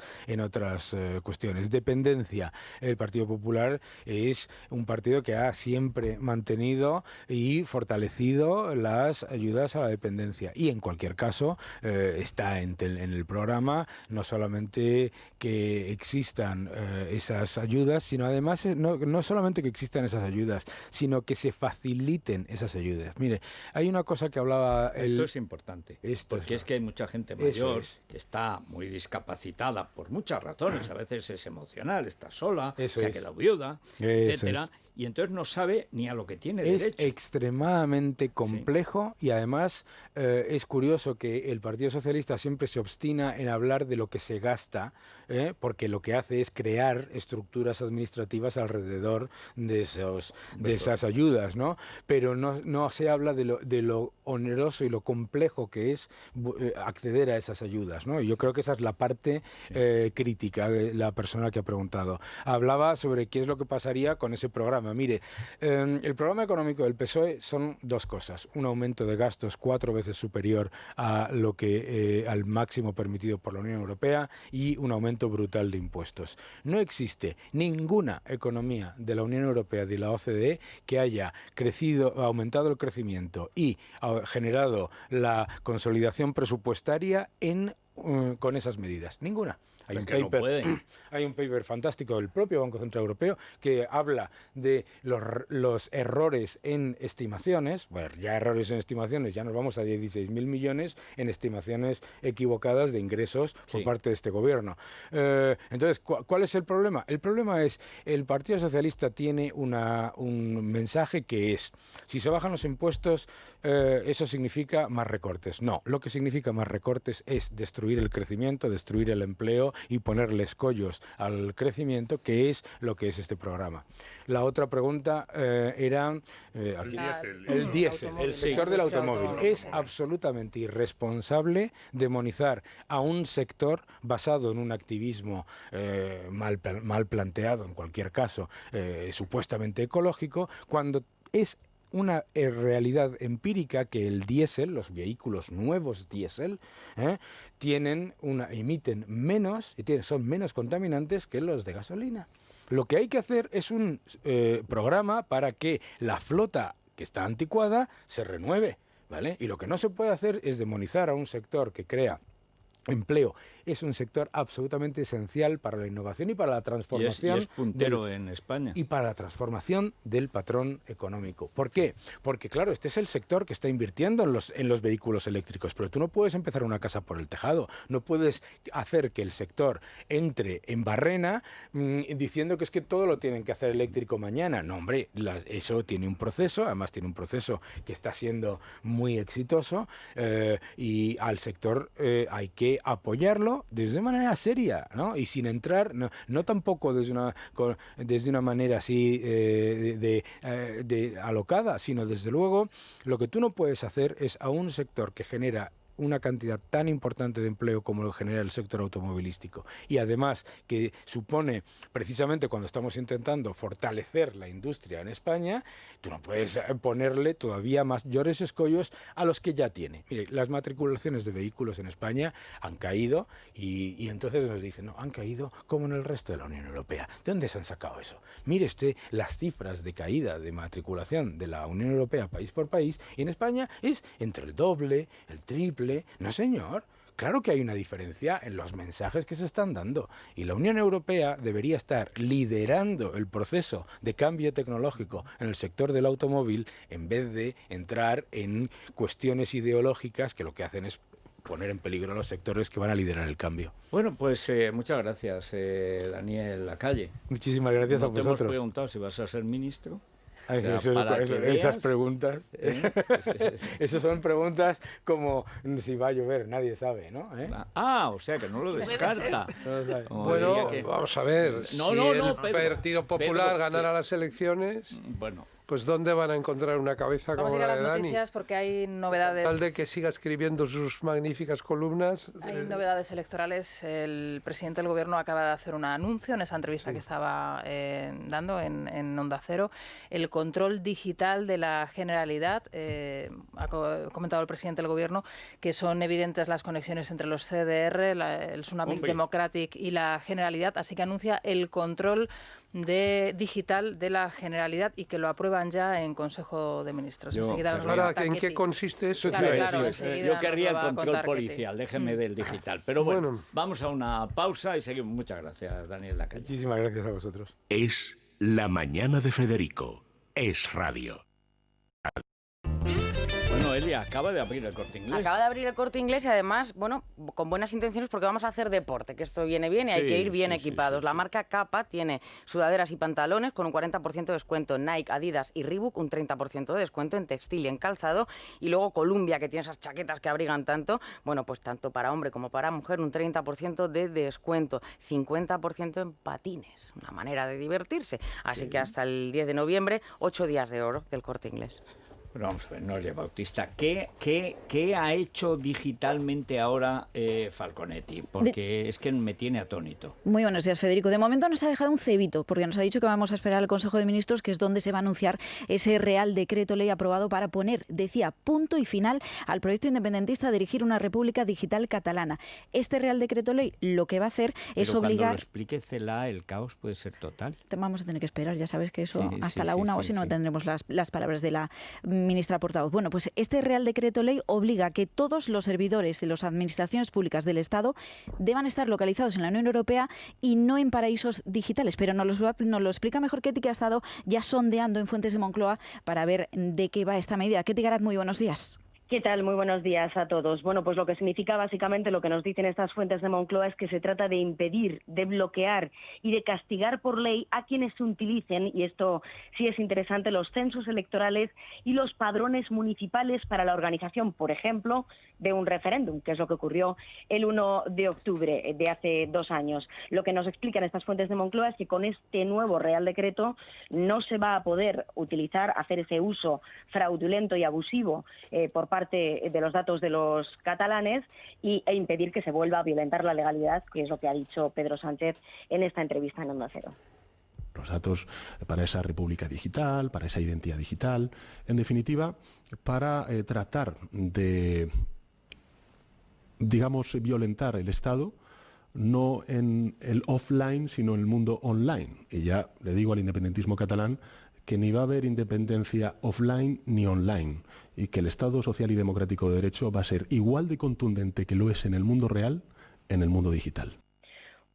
O: cuestiones. Dependencia. El Partido Popular es un partido que ha siempre mantenido y fortalecido las ayudas a la dependencia y en cualquier caso está en el programa no solamente que existan esas ayudas, sino además no solamente que existan esas ayudas, sino que se faciliten esas ayudas. Mire, hay una cosa que hablaba...
A: Esto es importante, porque es que hay mucha gente mayor que está muy discapacitada por muchas razones, a veces es emocional, está sola, se ha quedado viuda, etcétera, y entonces no sabe ni a lo que tiene derecho.
O: Es extremadamente complejo y además es curioso que el Partido Socialista siempre se obstina en hablar de lo que se gasta, porque lo que hace es crear estructuras administrativas alrededor de esas ayudas, ¿no? Pero no se habla de lo oneroso y lo complejo que es acceder a esas ayudas, ¿no? Y yo creo que esa es la parte crítica de la persona que ha preguntado. Hablaba sobre qué es lo que pasaría con ese programa. Mire, el programa económico del PSOE son 2 cosas. Un aumento de gastos 4 veces superior a lo que al máximo permitido por la Unión Europea y un aumento brutal de impuestos. No existe ninguna economía de la Unión Europea y de la OCDE que haya aumentado el crecimiento y generado la consolidación presupuestaria con esas medidas. Ninguna. Hay un paper fantástico del propio Banco Central Europeo que habla de los errores en estimaciones. Bueno, ya errores en estimaciones, ya nos vamos a 16.000 millones en estimaciones equivocadas de ingresos por parte de este gobierno. Entonces, ¿cuál es el problema? El problema es el Partido Socialista tiene un mensaje que es, si se bajan los impuestos, eso significa más recortes. No, lo que significa más recortes es destruir el crecimiento, destruir el empleo y ponerle escollos al crecimiento, que es lo que es este programa. La otra pregunta era el diésel, el sector del automóvil. Es absolutamente irresponsable demonizar a un sector basado en un activismo mal planteado, en cualquier caso, supuestamente ecológico, cuando es una realidad empírica que el diésel, los vehículos nuevos diésel, emiten menos, son menos contaminantes que los de gasolina. Lo que hay que hacer es un programa para que la flota que está anticuada se renueve, ¿vale? Y lo que no se puede hacer es demonizar a un sector que crea empleo. Es un sector absolutamente esencial para la innovación y para la transformación.
A: Y es puntero en España.
O: Y para la transformación del patrón económico. ¿Por qué? Porque, claro, este es el sector que está invirtiendo en los vehículos eléctricos, pero tú no puedes empezar una casa por el tejado. No puedes hacer que el sector entre en barrena diciendo que es que todo lo tienen que hacer eléctrico mañana. No, hombre, eso tiene un proceso, además tiene un proceso que está siendo muy exitoso y al sector hay que apoyarlo desde manera seria, ¿no? Y sin entrar, no tampoco desde una manera así de alocada, sino desde luego lo que tú no puedes hacer es a un sector que genera una cantidad tan importante de empleo como lo genera el sector automovilístico y además que supone precisamente cuando estamos intentando fortalecer la industria en España, tú no puedes ponerle todavía mayores escollos a los que ya tiene. Mire, las matriculaciones de vehículos en España han caído y entonces nos dicen, no, han caído como en el resto de la Unión Europea. ¿De dónde se han sacado eso? Mire usted las cifras de caída de matriculación de la Unión Europea país por país y en España es entre el doble, el triple. No, señor. Claro que hay una diferencia en los mensajes que se están dando y la Unión Europea debería estar liderando el proceso de cambio tecnológico en el sector del automóvil en vez de entrar en cuestiones ideológicas que lo que hacen es poner en peligro a los sectores que van a liderar el cambio.
A: Bueno, pues muchas gracias, Daniel Lacalle.
O: Muchísimas gracias a vosotros.
A: Te hemos preguntado si vas a ser ministro.
O: Ay, o sea, esas preguntas, esas son preguntas como si va a llover, nadie sabe, ¿no?
A: O sea que no lo descarta.
E: Bueno, vamos a ver, si el Partido Popular ganara las elecciones, pues ¿dónde van a encontrar una cabeza como la de Dani?
B: Vamos a ir a las noticias porque hay novedades.
E: Tal de que siga escribiendo sus magníficas columnas.
B: Hay novedades electorales. El presidente del Gobierno acaba de hacer un anuncio en esa entrevista que estaba dando en Onda Cero. El control digital de la Generalidad. Ha comentado el presidente del Gobierno que son evidentes las conexiones entre los CDR, el Tsunami Democratic y la Generalidad. Así que anuncia el control digital de la Generalidad y que lo aprueban ya en Consejo de Ministros.
E: Ahora, ¿en qué consiste eso?
A: Yo querría el control policial, déjeme del digital. Pero bueno, vamos a una pausa y seguimos. Muchas gracias, Daniel Lacalle.
O: Muchísimas gracias a vosotros.
G: Es La Mañana de Federico. Es radio.
A: Bueno, Elia, acaba de abrir el Corte Inglés.
I: Acaba de abrir el Corte Inglés y además, bueno, con buenas intenciones porque vamos a hacer deporte, que esto viene bien y hay que ir bien equipados. La marca Kappa tiene sudaderas y pantalones con un 40% de descuento en Nike, Adidas y Reebok, un 30% de descuento en textil y en calzado. Y luego Columbia, que tiene esas chaquetas que abrigan tanto, bueno, pues tanto para hombre como para mujer, un 30% de descuento, 50% en patines, una manera de divertirse. Así que hasta el 10 de noviembre, 8 días de oro del Corte Inglés.
A: Pero vamos a ver, Noelia Bautista, ¿qué ha hecho digitalmente ahora Falconetti? Porque es que me tiene atónito.
F: Muy buenos días, Federico. De momento nos ha dejado un cebito, porque nos ha dicho que vamos a esperar al Consejo de Ministros, que es donde se va a anunciar ese Real Decreto Ley aprobado para poner, decía, punto y final al proyecto independentista de dirigir una república digital catalana. Este Real Decreto Ley lo que va a hacer es obligar...
A: Cuando lo explique Celaá, el caos puede ser total.
F: Vamos a tener que esperar, ya sabes que eso hasta la una o así no tendremos las palabras de la ministra portavoz. Bueno, pues este Real Decreto Ley obliga a que todos los servidores de las administraciones públicas del Estado deban estar localizados en la Unión Europea y no en paraísos digitales. Pero nos lo explica mejor Ketty, que ha estado ya sondeando en fuentes de Moncloa para ver de qué va esta medida. Ketty Garat, muy buenos días.
V: ¿Qué tal? Muy buenos días a todos. Bueno, pues lo que significa básicamente lo que nos dicen estas fuentes de Moncloa es que se trata de impedir, de bloquear y de castigar por ley a quienes utilicen, y esto sí es interesante, los censos electorales y los padrones municipales para la organización, por ejemplo, de un referéndum, que es lo que ocurrió el 1 de octubre de hace 2 años. Lo que nos explican estas fuentes de Moncloa es que con este nuevo Real Decreto no se va a poder hacer ese uso fraudulento y abusivo por parte de los datos de los catalanes e impedir que se vuelva a violentar la legalidad, que es lo que ha dicho Pedro Sánchez en esta entrevista en Onda Cero.
H: Los datos para esa república digital, para esa identidad digital, en definitiva, para tratar de, digamos, violentar el Estado, no en el offline, sino en el mundo online. Y ya le digo al independentismo catalán que ni va a haber independencia offline ni online, y que el Estado social y democrático de derecho va a ser igual de contundente que lo es en el mundo real, en el mundo digital.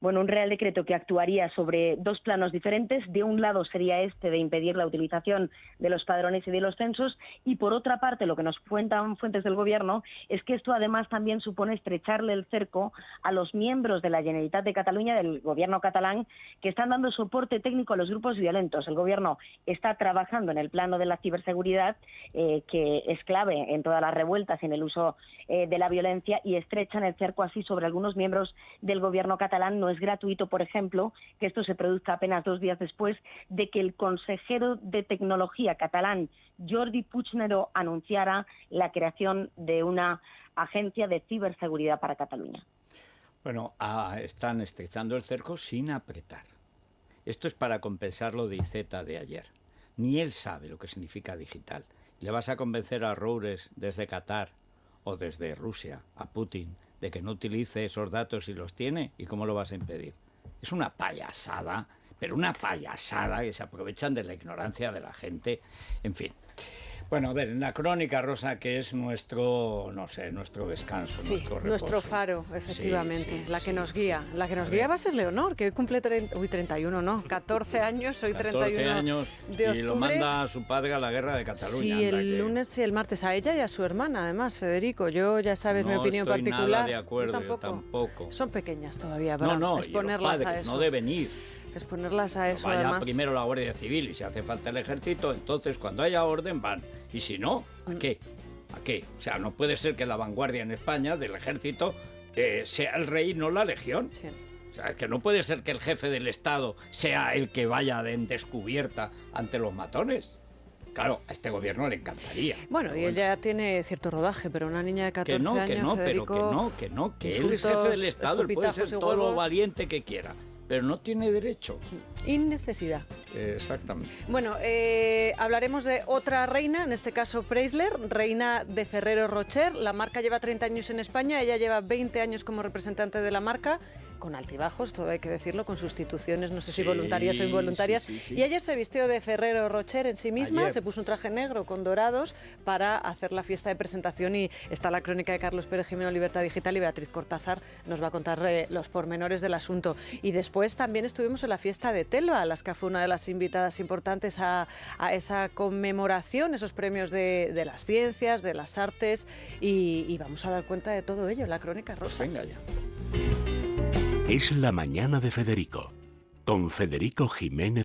V: Bueno, un Real Decreto que actuaría sobre dos planos diferentes. De un lado sería este de impedir la utilización de los padrones y de los censos, y por otra parte lo que nos cuentan fuentes del Gobierno es que esto además también supone estrecharle el cerco a los miembros de la Generalitat de Cataluña, del Gobierno catalán, que están dando soporte técnico a los grupos violentos. El Gobierno está trabajando en el plano de la ciberseguridad, que es clave en todas las revueltas y en el uso de la violencia, y estrechan el cerco así sobre algunos miembros del Gobierno catalán. No es gratuito, por ejemplo, que esto se produzca apenas 2 días después de que el consejero de tecnología catalán, Jordi Puigneró, anunciara la creación de una agencia de ciberseguridad para Cataluña.
A: Bueno, están estrechando el cerco sin apretar. Esto es para compensar lo de Iceta de ayer. Ni él sabe lo que significa digital. ¿Le vas a convencer a Roures desde Qatar o desde Rusia, a Putin, de que no utilice esos datos si los tiene? ¿Y cómo lo vas a impedir? Es una payasada, pero una payasada, que se aprovechan de la ignorancia de la gente. En fin. Bueno, a ver, en la crónica, Rosa, que es nuestro, no sé, nuestro descanso,
C: sí,
A: nuestro reposo.
C: Nuestro faro, efectivamente,
A: Sí,
C: la que nos guía. La que nos guía va a ser Leonor, que hoy cumple 31, ¿no? 14 años, hoy 31
A: 14 años
C: de octubre.
A: y lo manda a su padre a la guerra de Cataluña.
C: Sí, el lunes y el martes, a ella y a su hermana, además, Federico. Yo, ya sabes, mi opinión
A: particular. No estoy nada de acuerdo,
C: yo tampoco. Son pequeñas todavía, para exponerlas a eso.
A: No deben ir.
C: Exponerlas a eso,
A: Vaya
C: además.
A: primero la Guardia Civil, y si hace falta el Ejército, entonces cuando haya orden van. Y si no, ¿a qué? ¿A qué? O sea, no puede ser que la vanguardia en España del Ejército sea el rey, no la legión.
C: Sí.
A: O sea, que no puede ser que el jefe del Estado sea el que vaya en descubierta ante los matones. Claro, a este gobierno le encantaría.
C: Bueno, y ella tiene cierto rodaje, pero una niña de 14 años, Federico,
A: que él es jefe del Estado, él puede ser todo lo valiente que quiera, pero no tiene derecho.
C: Innecesidad.
A: Exactamente.
C: Bueno, hablaremos de otra reina, en este caso Preisler, reina de Ferrero Rocher. La marca lleva 30 años en España, ella lleva 20 años como representante de la marca, con altibajos, todo hay que decirlo, con sustituciones, no sé si voluntarias o involuntarias. Sí. Y ayer se vistió de Ferrero Rocher en sí misma, se puso un traje negro con dorados para hacer la fiesta de presentación, y está la crónica de Carlos Pérez Jimeno, Libertad Digital, y Beatriz Cortázar nos va a contar los pormenores del asunto. Y después también estuvimos en la fiesta de Telva, Alaska fue una de las invitadas importantes a esa conmemoración, esos premios de las ciencias, de las artes, y vamos a dar cuenta de todo ello en la crónica, Rosa.
A: Venga ya.
G: Es la mañana de Federico, con Federico Jiménez.